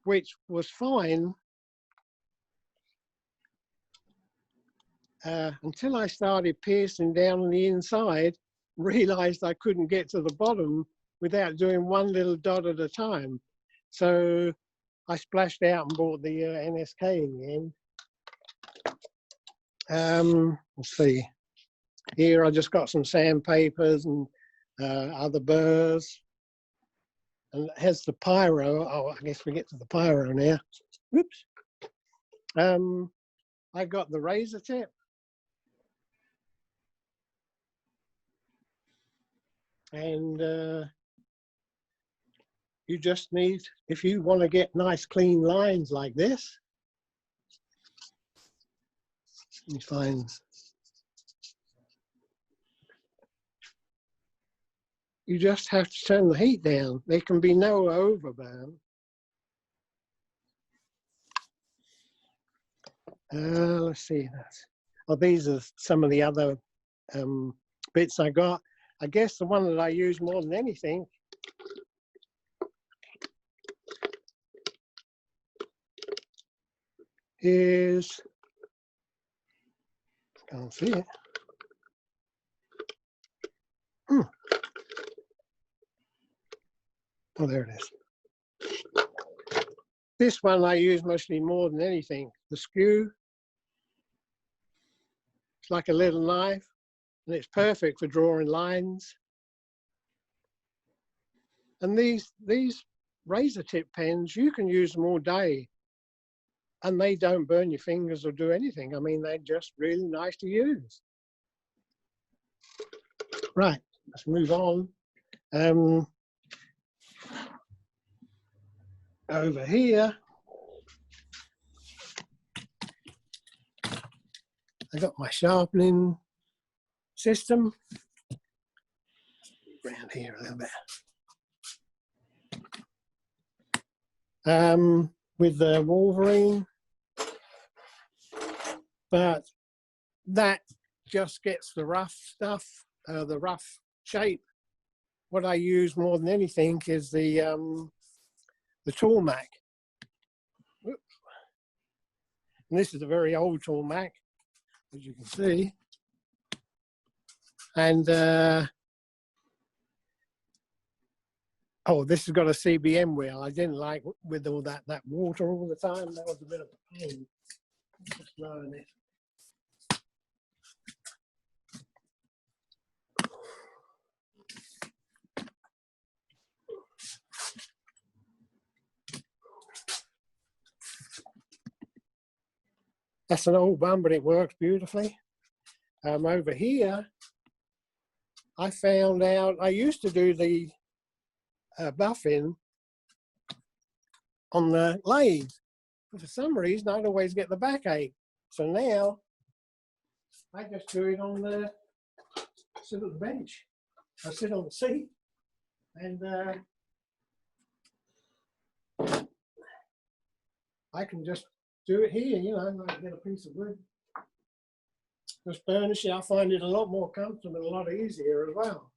which was fine until I started piercing down on the inside, realized I couldn't get to the bottom without doing one little dot at a time. So I splashed out and bought the NSK in the end. Let's see. Here I just got some sandpapers and other burrs. And it has the pyro. Oh, I guess we get to the pyro now. Whoops. I got the razor tip. And you just need, if you want to get nice clean lines like this, let me find, you just have to turn the heat down. There can be no overburn. Let's see. Oh, these are some of the other bits I got. I guess the one that I use more than anything is, can't see it. Oh, there it is. This one I use mostly more than anything. The skew. It's like a little knife, and it's perfect for drawing lines. And these razor tip pens, you can use them all day. and they don't burn your fingers or do anything. I mean, they're just really nice to use. Right, let's move on. Over here, I got my sharpening system. Around here a little bit. With the Wolverine, but that just gets the rough stuff, the rough shape. What I use more than anything is the tool Mac. Oops. And this is a very old tool Mac, as you can see. And oh, this has got a CBM wheel. I didn't like with all that water all the time. That was a bit of a pain. Just lowering it. That's an old one, but it works beautifully. Over here, I found out I used to do the buffing on the lathe. For some reason, I'd always get the backache. So now I just do it on the sit at the bench. I sit on the seat, and I can just do it here. You know, I can get a piece of wood, just burnish it. I find it a lot more comfortable, a lot easier as well.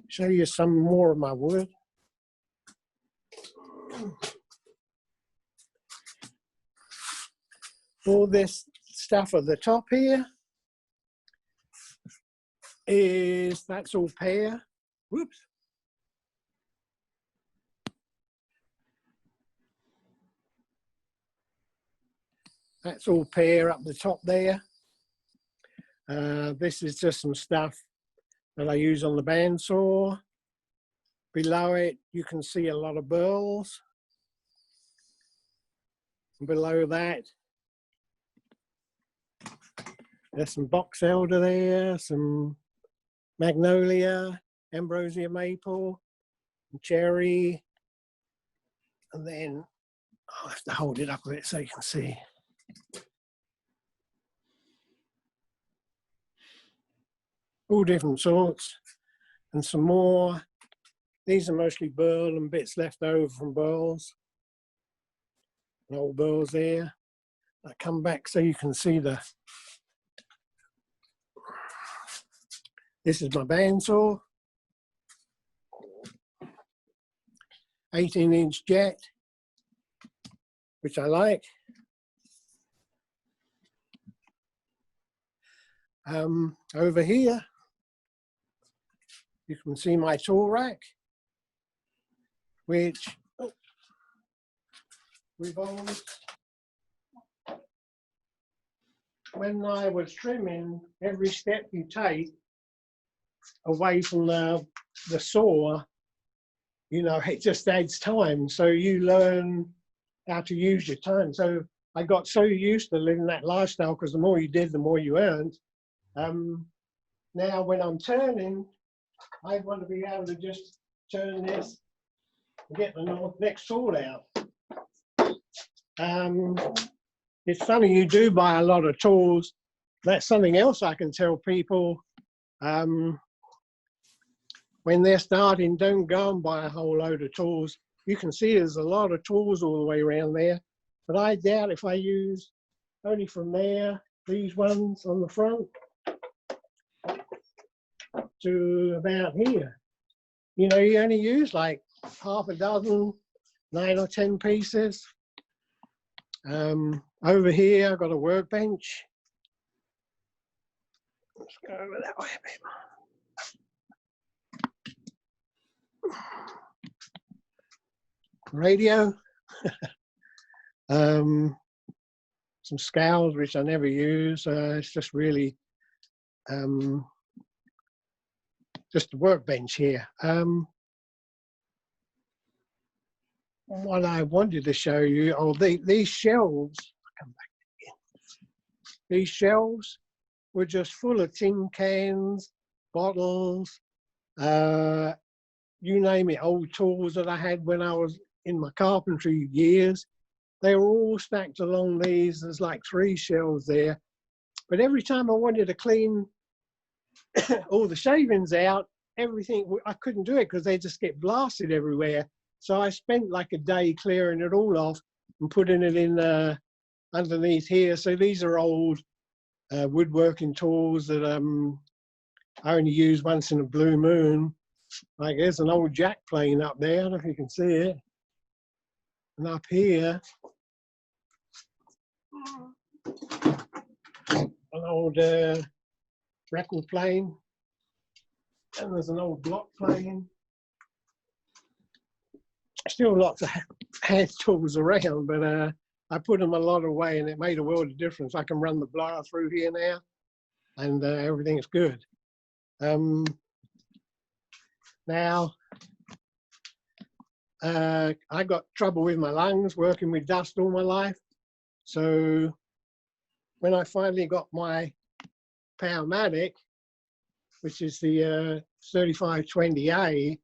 Show you some more of my wood. All this stuff at the top here that's all pear. Whoops. That's all pear up the top there. This is just some stuff that I use on the bandsaw. Below it, you can see a lot of burls. Below that, there's some box elder there, some magnolia, ambrosia maple, cherry, and then I'll have to hold it up a bit so you can see. All different sorts, and some more. These are mostly burl and bits left over from burls. Old burls there. I come back so you can see the. This is my bandsaw. 18-inch jet, which I like. Over here, you can see my tool rack, which revolves. When I was trimming, every step you take away from the saw, you know, it just adds time. So you learn how to use your time. So I got so used to living that lifestyle because the more you did, the more you earned. Now when I'm turning, I want to be able to just turn this and get the next tool out. It's funny, you do buy a lot of tools. That's something else I can tell people. When they're starting, don't go and buy a whole load of tools. You can see there's a lot of tools all the way around there, but I doubt if I use only from there, these ones on the front, to about here. You know, you only use like half a dozen, 9 or 10 pieces. Over here, I've got a workbench. Let's go over that way a bit. Radio. Some scales, which I never use. It's just really just a workbench here. what I wanted to show you, these shelves, I'll come back again. These shelves were just full of tin cans, bottles, you name it, old tools that I had when I was in my carpentry years. They were all stacked along these. There's like 3 shelves there. But every time I wanted to clean all the shavings out, everything, I couldn't do it because they just get blasted everywhere. So I spent like a day clearing it all off and putting it in underneath here. So these are old woodworking tools that I only use once in a blue moon. Like there's an old jack plane up there, I don't know if you can see it. And up here, an old record plane. And there's an old block plane. Still lots of hand tools around, but I put them a lot away and it made a world of difference. I can run the blower through here now and everything's good. Now, I got trouble with my lungs working with dust all my life. So when I finally got my Powermatic, which is the 3520A,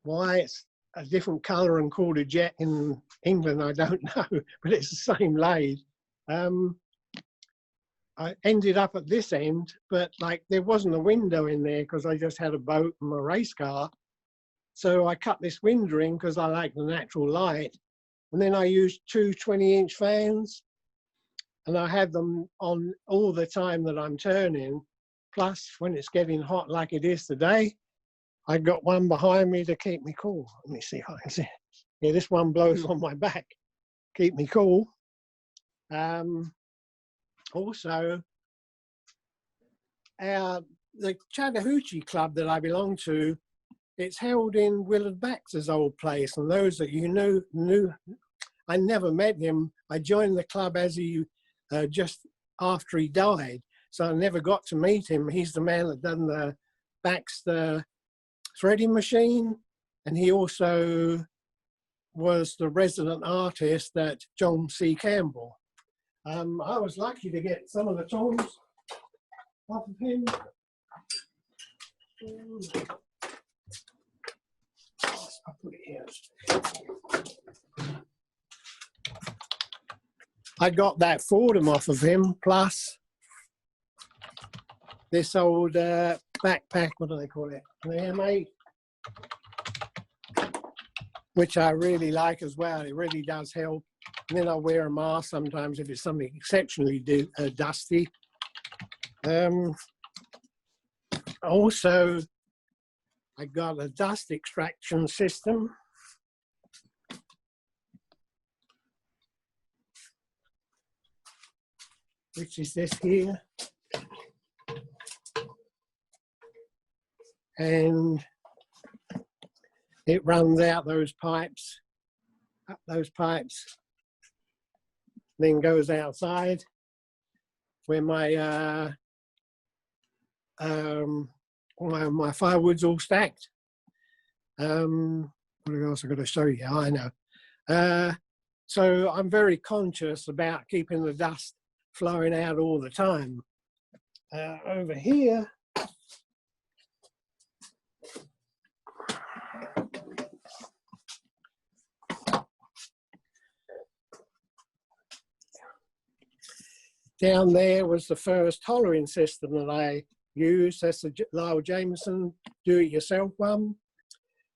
why it's a different colour and called a jet in England, I don't know, but it's the same lathe. I ended up at this end, but like there wasn't a window in there because I just had a boat and a race car. So I cut this window in because I like the natural light. And then I used 2 20-inch fans and I had them on all the time that I'm turning. Plus, when it's getting hot like it is today, I got one behind me to keep me cool. Let me see if I can see it. Yeah, this one blows on my back, keep me cool. Also, the Chattahoochee Club that I belong to, it's held in Willard Baxter's old place. And those that you knew, I never met him. I joined the club as he, just after he died. So I never got to meet him. He's the man that done the Baxter threading machine. And he also was the resident artist at John C. Campbell. I was lucky to get some of the tools off of him. I'll put it here. I got that Fordham off of him, plus this old backpack, what do they call it? An M8, which I really like as well. It really does help. And then I wear a mask sometimes if it's something exceptionally dusty. Also, I got a dust extraction system. Which is this here. And it runs out those pipes, up those pipes, then goes outside where my my firewood's all stacked. What else I've got to show you? I know. So I'm very conscious about keeping the dust flowing out all the time. Over here, down there was the first hollering system that I used. That's the Lyle Jameson do-it-yourself one.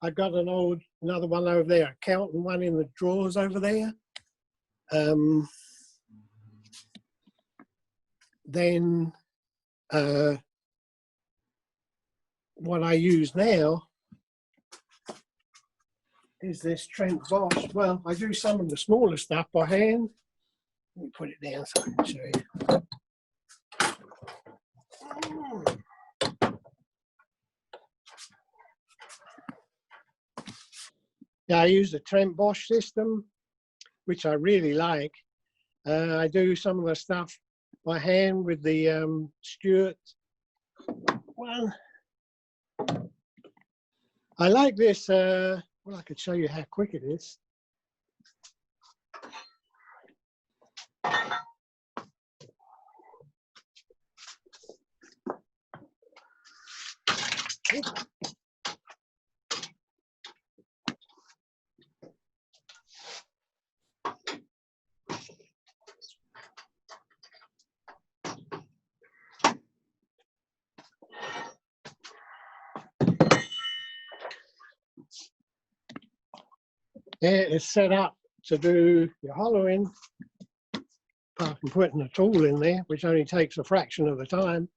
I got another one over there, a Kelton one in the drawers over there. Then what I use now is this Trent Bosch. Well, I do some of the smaller stuff by hand. Let me put it down so I can show you. Yeah, I use the Trent Bosch system, which I really like. I do some of the stuff by hand with the Stewart one. I like this, well, I could show you how quick it is. It is set up to do your hollowing, apart from putting a tool in there, which only takes a fraction of the time.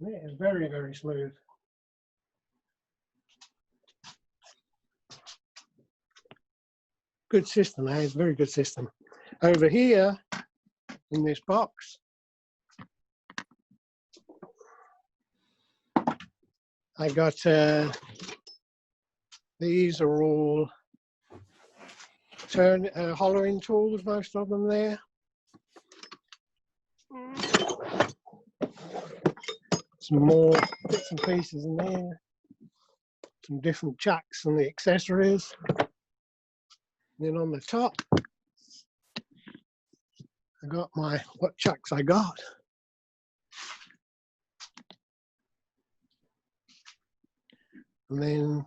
It is very, very smooth. Good system, eh? It's a very good system. Over here, in this box, I got, these are all hollowing tools, most of them there. Some more bits and pieces in there. Some different chucks and the accessories. And then on the top, I got what chucks I got. And then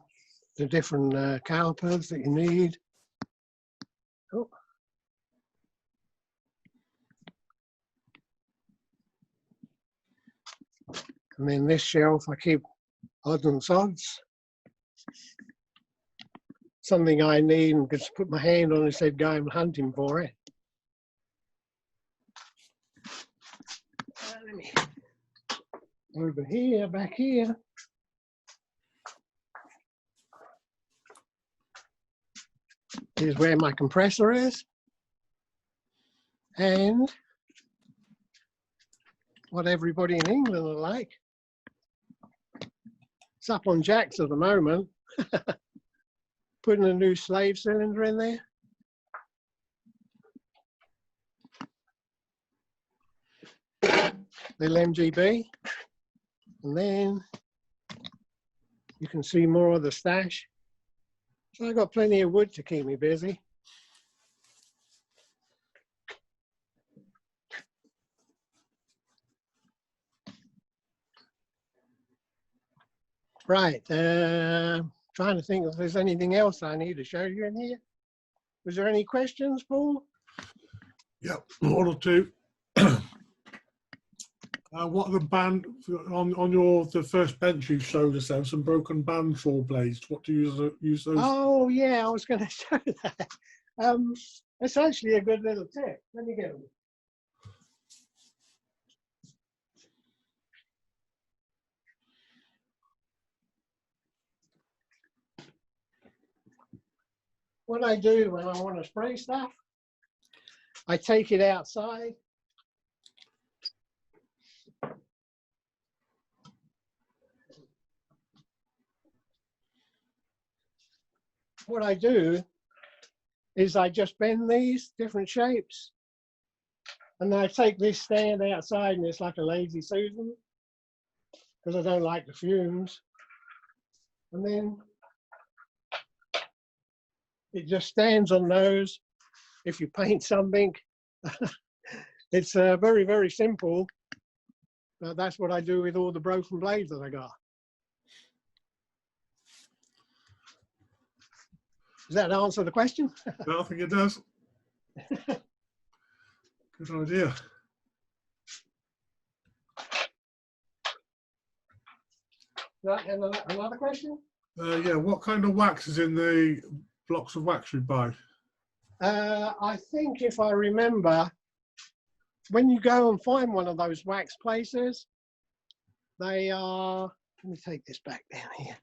the different calipers that you need. Oh. And then this shelf, I keep odds and sods. Something I need and just put my hand on instead of going hunting for it. Over here, back here. Here's where my compressor is. And what everybody in England are like. It's up on jacks at the moment. Putting a new slave cylinder in there. Little MGB. And then you can see more of the stash. So I've got plenty of wood to keep me busy. Right, trying to think if there's anything else I need to show you in here. Was there any questions, Paul? Yeah, one or two. What are the band on the first bench you showed us? There some broken bandsaw blades. What do you use those? Oh yeah, I was going to show that. It's actually a good little tip. Let me get them. What I do when I want to spray stuff, I take it outside. What I do is I just bend these different shapes, and then I take this stand outside, and it's like a lazy Susan, because I don't like the fumes. And then it just stands on those. If you paint something, it's very, very simple. But that's what I do with all the broken blades that I got. Does that answer the question? I think it does. Good idea. Another question? Yeah, what kind of wax is in the blocks of wax you buy? I think if I remember, when you go and find one of those wax places, they are, let me take this back down here.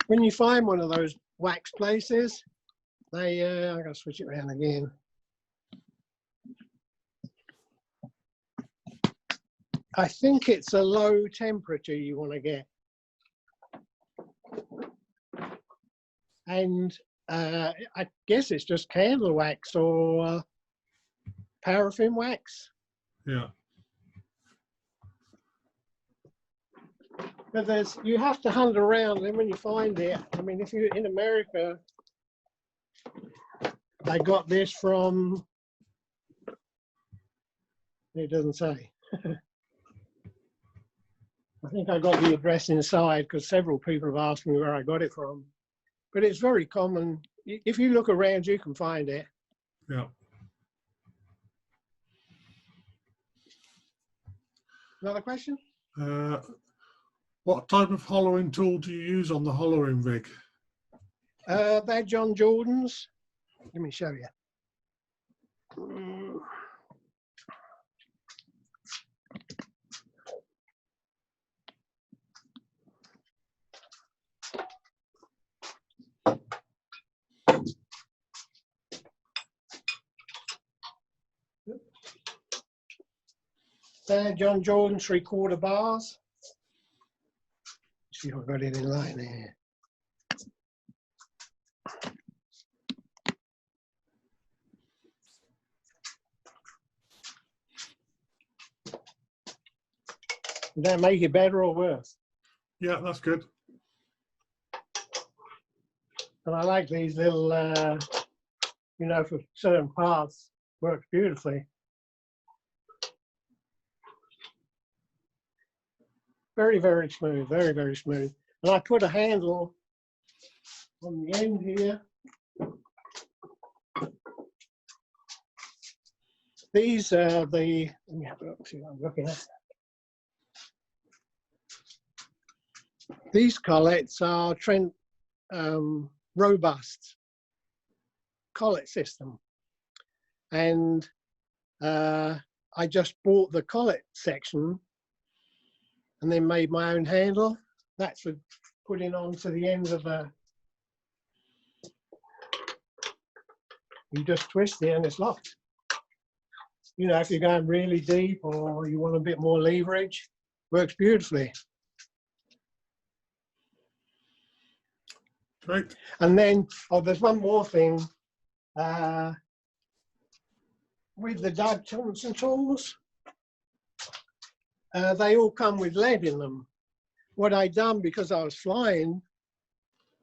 When you find one of those wax places, they, I'm going to switch it around again. I think it's a low temperature you want to get. And I guess it's just candle wax or paraffin wax. Yeah. But you have to hunt around, and when you find it, I mean, if you're in America, I got this from, it doesn't say. I think I got the address inside because several people have asked me where I got it from. But it's very common. If you look around, you can find it. Yeah. Another question? What type of hollowing tool do you use on the hollowing rig? They're John Jordan's. Let me show you. They're John Jordan 3/4 bars. See if I've got it in line here. Does that make it better or worse? Yeah, that's good. And I like these little, you know, for certain parts, works beautifully. Very, very smooth, very, very smooth. And I put a handle on the end here. These are the, let me have a look, see what I'm looking at. These collets are Trent robust collet system. And I just bought the collet section and then made my own handle. That's for putting onto the ends of a, you just twist it and it's locked. You know, if you're going really deep or you want a bit more leverage, works beautifully. Great. And then, oh, there's one more thing. With the Doug Thompson tools, they all come with lead in them. What I done, because I was flying,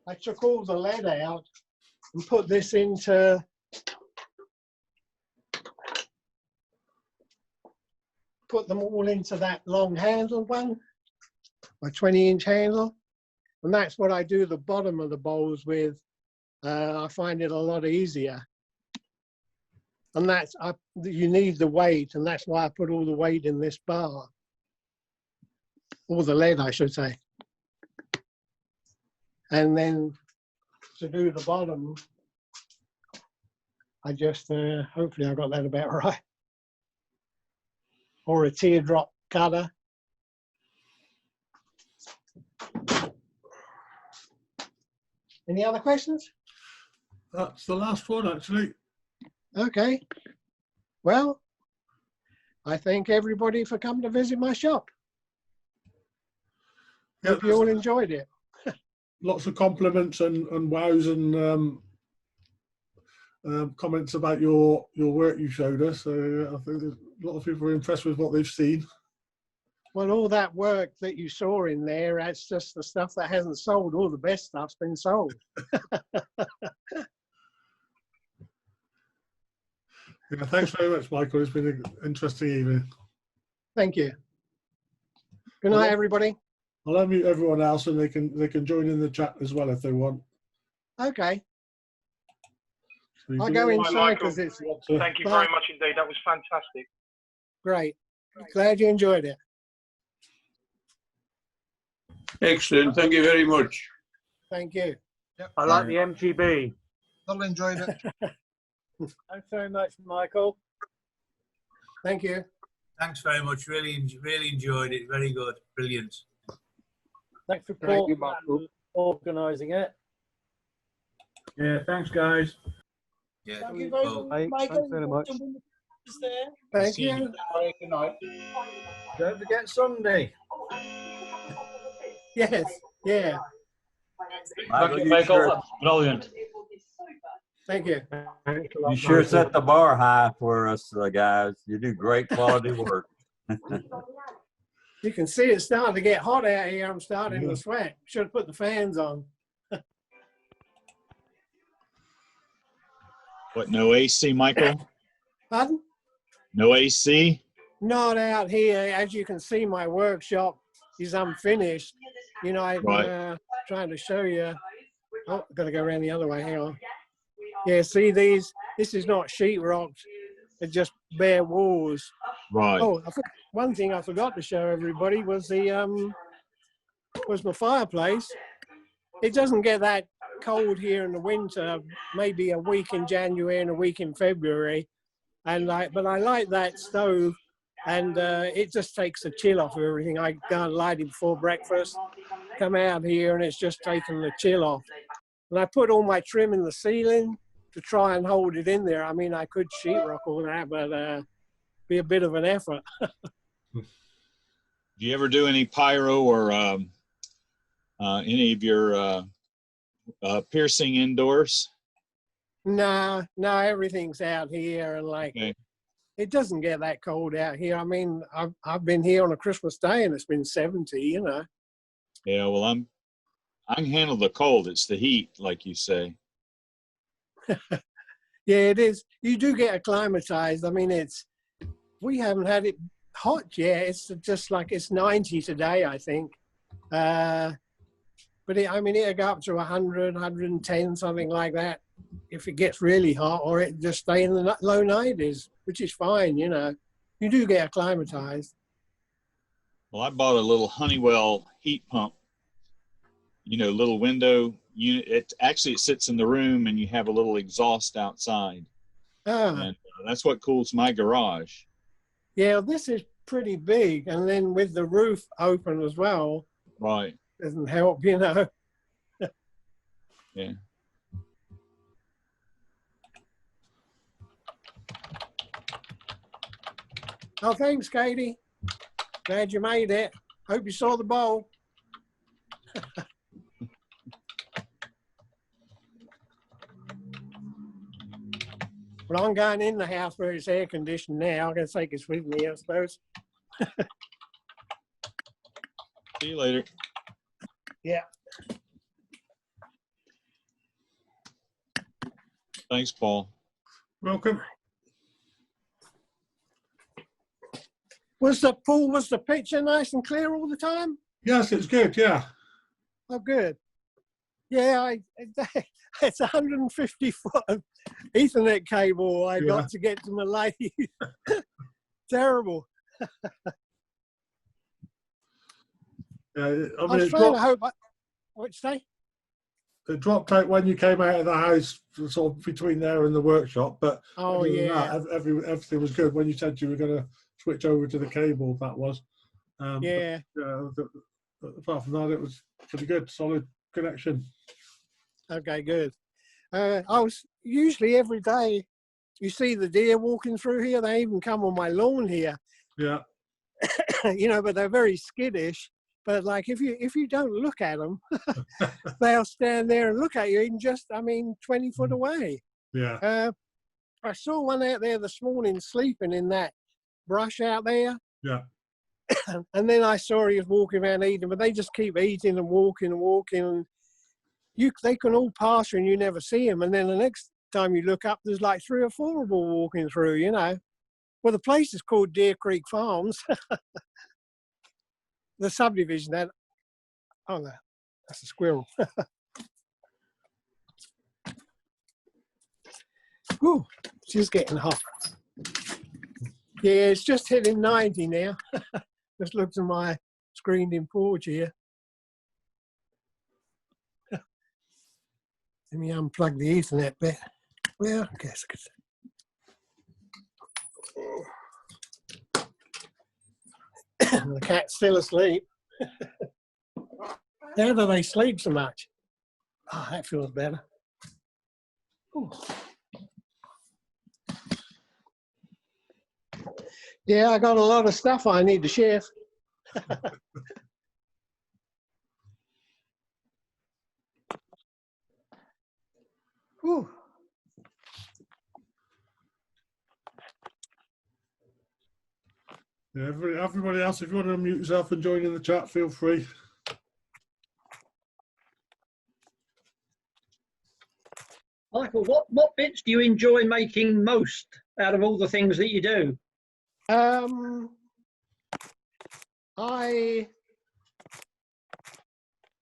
I took all the lead out and put this into them all into that long handle one, a 20-inch handle. And that's what I do the bottom of the bowls with. I find it a lot easier. And that's, you need the weight, and that's why I put all the weight in this bar. All the lead, I should say. And then to do the bottom, I just, hopefully I got that about right. Or a teardrop cutter. Any other questions? That's the last one, actually. Okay. Well, I thank everybody for coming to visit my shop. Yeah, Hope you all enjoyed it. Lots of compliments and wows and comments about your work you showed us. So I think a lot of people are impressed with what they've seen. Well, all that work that you saw in there, that's just the stuff that hasn't sold. All the best stuff's been sold. Yeah, thanks very much, Michael. It's been an interesting evening. Thank you. Good night, everybody. I'll unmute everyone else, and they can join in the chat as well if they want. Okay. So I'll go inside because it's. Thank you very much indeed. That was fantastic. Great. Glad you enjoyed it. Excellent. Thank you very much. Thank you. Yep. I like the MGB. I've enjoyed it. Thanks very much, Michael. Thank you. Thanks very much. Really enjoyed it. Very good. Brilliant. Thanks for Thank organising it. Yeah, thanks, guys. Yeah. Thank you very Cool. much, Michael. Thanks very much. Thank you. Good night. Don't forget Sunday. Yes. Yeah. Thank you, Michael. That's brilliant. Thank you. Thanks a lot, You sure Michael. set the bar high for us, guys. You do great quality work. You can see it's starting to get hot out here. I'm starting Yeah. to sweat. Should have put the fans on. What, no AC, Michael? Pardon? No AC? Not out here. As you can see, my workshop is unfinished. You know, I'm Right. trying to show you. Oh, I've got to go around the other way. Hang on. Yeah, see these? This is not sheetrock. It's just bare walls. Right. Oh, one thing I forgot to show everybody was my fireplace. It doesn't get that cold here in the winter. Maybe a week in January and a week in February, but I like that stove, and it just takes the chill off of everything. I go and light it before breakfast, come out here, and it's just taking the chill off. And I put all my trim in the ceiling to try and hold it in there. I mean, I could sheetrock all that, but be a bit of an effort. Do you ever do any pyro or any of your piercing indoors? No, everything's out here, and Okay. it doesn't get that cold out here. I mean, I've been here on a Christmas day and it's been 70, you know. Yeah, well, I can handle the cold. It's the heat, like you say. Yeah, it is. You do get acclimatized. I mean, we haven't had it hot yet. It's just like it's 90 today, I think. But it'll go up to 100, 110, something like that, if it gets really hot, or it just stay in the low 90s, which is fine, you know. You do get acclimatized. Well, I bought a little Honeywell heat pump, little window unit. It sits in the room and you have a little exhaust outside. And that's what cools my garage. Yeah, this is pretty big. And then with the roof open as well, Right. doesn't help, you know. Yeah. Oh, thanks, Katie. Glad you made it. Hope you saw the bowl. Well, I'm going in the house where it's air conditioned now. I'm going to take this with me, I suppose. See you later. Yeah. Thanks, Paul. Welcome. Was the picture nice and clear all the time? Yes, it's good. Yeah. Oh, good. Yeah, it's 150 foot of Ethernet cable I got to get to my lathe. Terrible. Yeah, I was trying to hope. What'd you say? It dropped out when you came out of the house, sort of between there and the workshop. But Oh, other than yeah. that, everything was good. When you said you were going to switch over to the cable, that was. Yeah. But apart from that, it was pretty good, solid connection. Okay, good. I was usually every day. You see the deer walking through here. They even come on my lawn here. Yeah. You know, but they're very skittish. But like, if you don't look at them, they'll stand there and look at you, even 20 foot away. Yeah. I saw one out there this morning sleeping in that brush out there. Yeah. And then I saw he was walking around eating, but they just keep eating and walking and walking. And they can all pass you and you never see them. And then the next time you look up, there's like 3 or 4 of them walking through, you know. Well, the place is called Deer Creek Farms. The subdivision that, oh no, that's a squirrel. Ooh, she's getting hot. Yeah, it's just hitting 90 now. Just looked at my screened-in porch here. Let me unplug the Ethernet bit. Well, I guess I could. The cat's still asleep. How do they sleep so much? Oh, that feels better. Ooh. Yeah, I got a lot of stuff I need to share. Ooh. Yeah, everybody else, if you want to unmute yourself and join in the chat, feel free. Michael, what bits do you enjoy making most out of all the things that you do?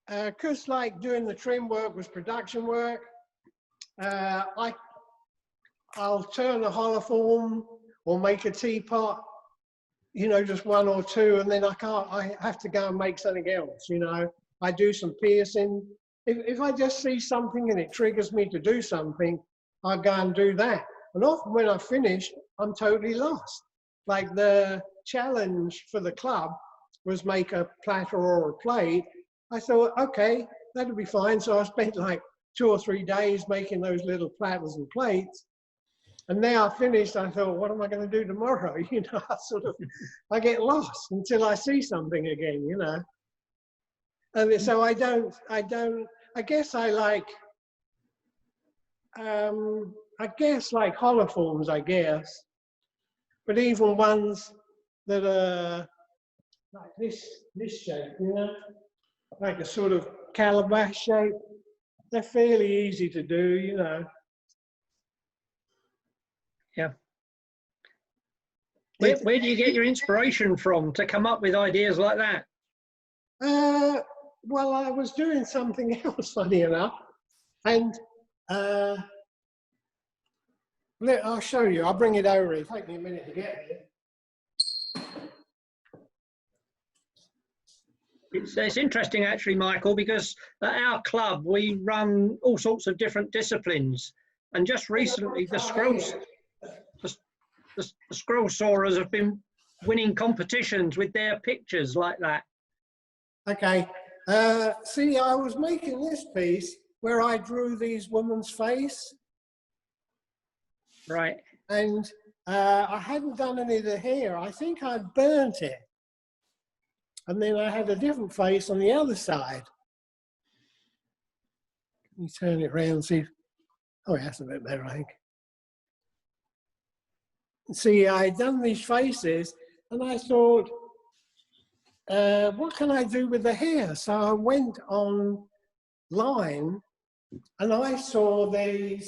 Because like doing the trim work was production work, I'll turn a hollow form or make a teapot, you know, just one or two, and then I have to go and make something else, you know. I do some piercing. If I just see something and it triggers me to do something, I go and do that. And often when I finish, I'm totally lost. Like the challenge for the club was make a platter or a plate. I thought, okay, that'll be fine. So I spent like 2 or 3 days making those little platters and plates. And now I finished, I thought, what am I going to do tomorrow? You know, I get lost until I see something again, you know. And so I guess I like hollow forms, I guess. But even ones that are like this shape, you know, like a sort of calabash shape, they're fairly easy to do, you know. Yeah. Where do you get your inspiration from to come up with ideas like that? Well, I was doing something else, funny enough, and I'll show you. I'll bring it over. It'll take me a minute to get there. It's interesting, actually, Michael, because at our club we run all sorts of different disciplines, and just recently the scroll sawers have been winning competitions with their pictures like that. Okay. See, I was making this piece where I drew these women's face. Right. And I hadn't done any of the hair. I think I burnt it. And then I had a different face on the other side. Let me turn it around and see. Oh, yeah, that's a bit better, I think. See, I'd done these faces and I thought, what can I do with the hair? So I went online and I saw the hair.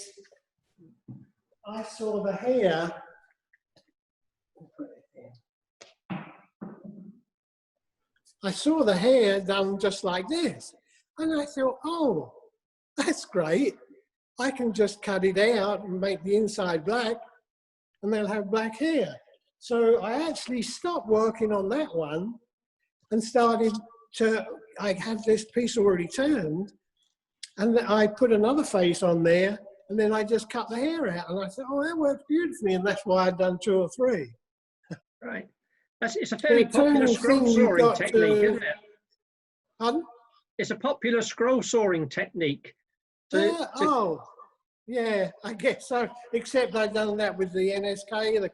I saw the hair done just like this. And I thought, oh, that's great. I can just cut it out and make the inside black and they'll have black hair. So I actually stopped working on that one and started to, I had this piece already turned and I put another face on there and then I just cut the hair out and I thought, oh, that works beautifully. And that's why I'd done 2 or 3. Right. It's a fairly popular scroll sawing technique, isn't it? Pardon? It's a popular scroll sawing technique. Oh, yeah, I guess so. Except I've done that with the NSK, the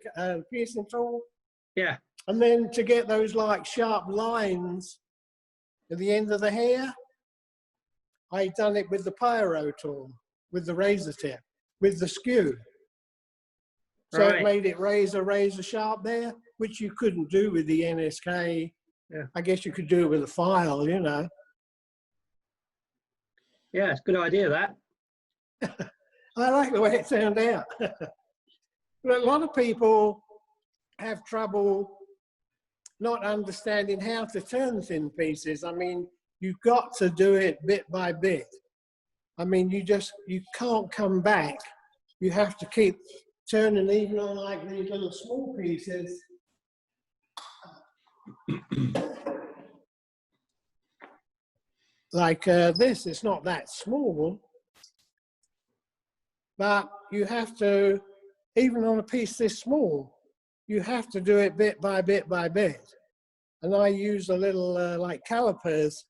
piercing tool. Yeah. And then to get those like sharp lines at the end of the hair, I done it with the pyro tool, with the razor tip, with the skew. So Right. it made it razor sharp there, which you couldn't do with the NSK. Yeah. I guess you could do it with a file, you know. Yeah, it's a good idea, that. I like the way it turned out. But a lot of people have trouble not understanding how to turn thin pieces. I mean, you've got to do it bit by bit. I mean, you can't come back. You have to keep turning even on like these little small pieces. Like this, it's not that small, but you have to, even on a piece this small, you have to do it bit by bit by bit. And I use a little like calipers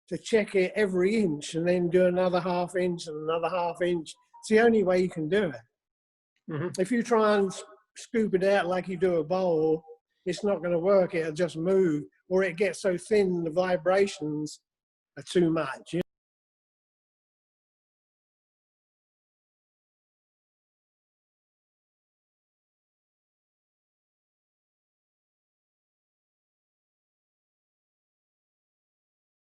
to check it every inch and then do another ½ inch and another ½ inch. It's the only way you can do it. Mm-hmm. If you try and scoop it out like you do a bowl, it's not going to work. It'll just move, or it gets so thin the vibrations are too much.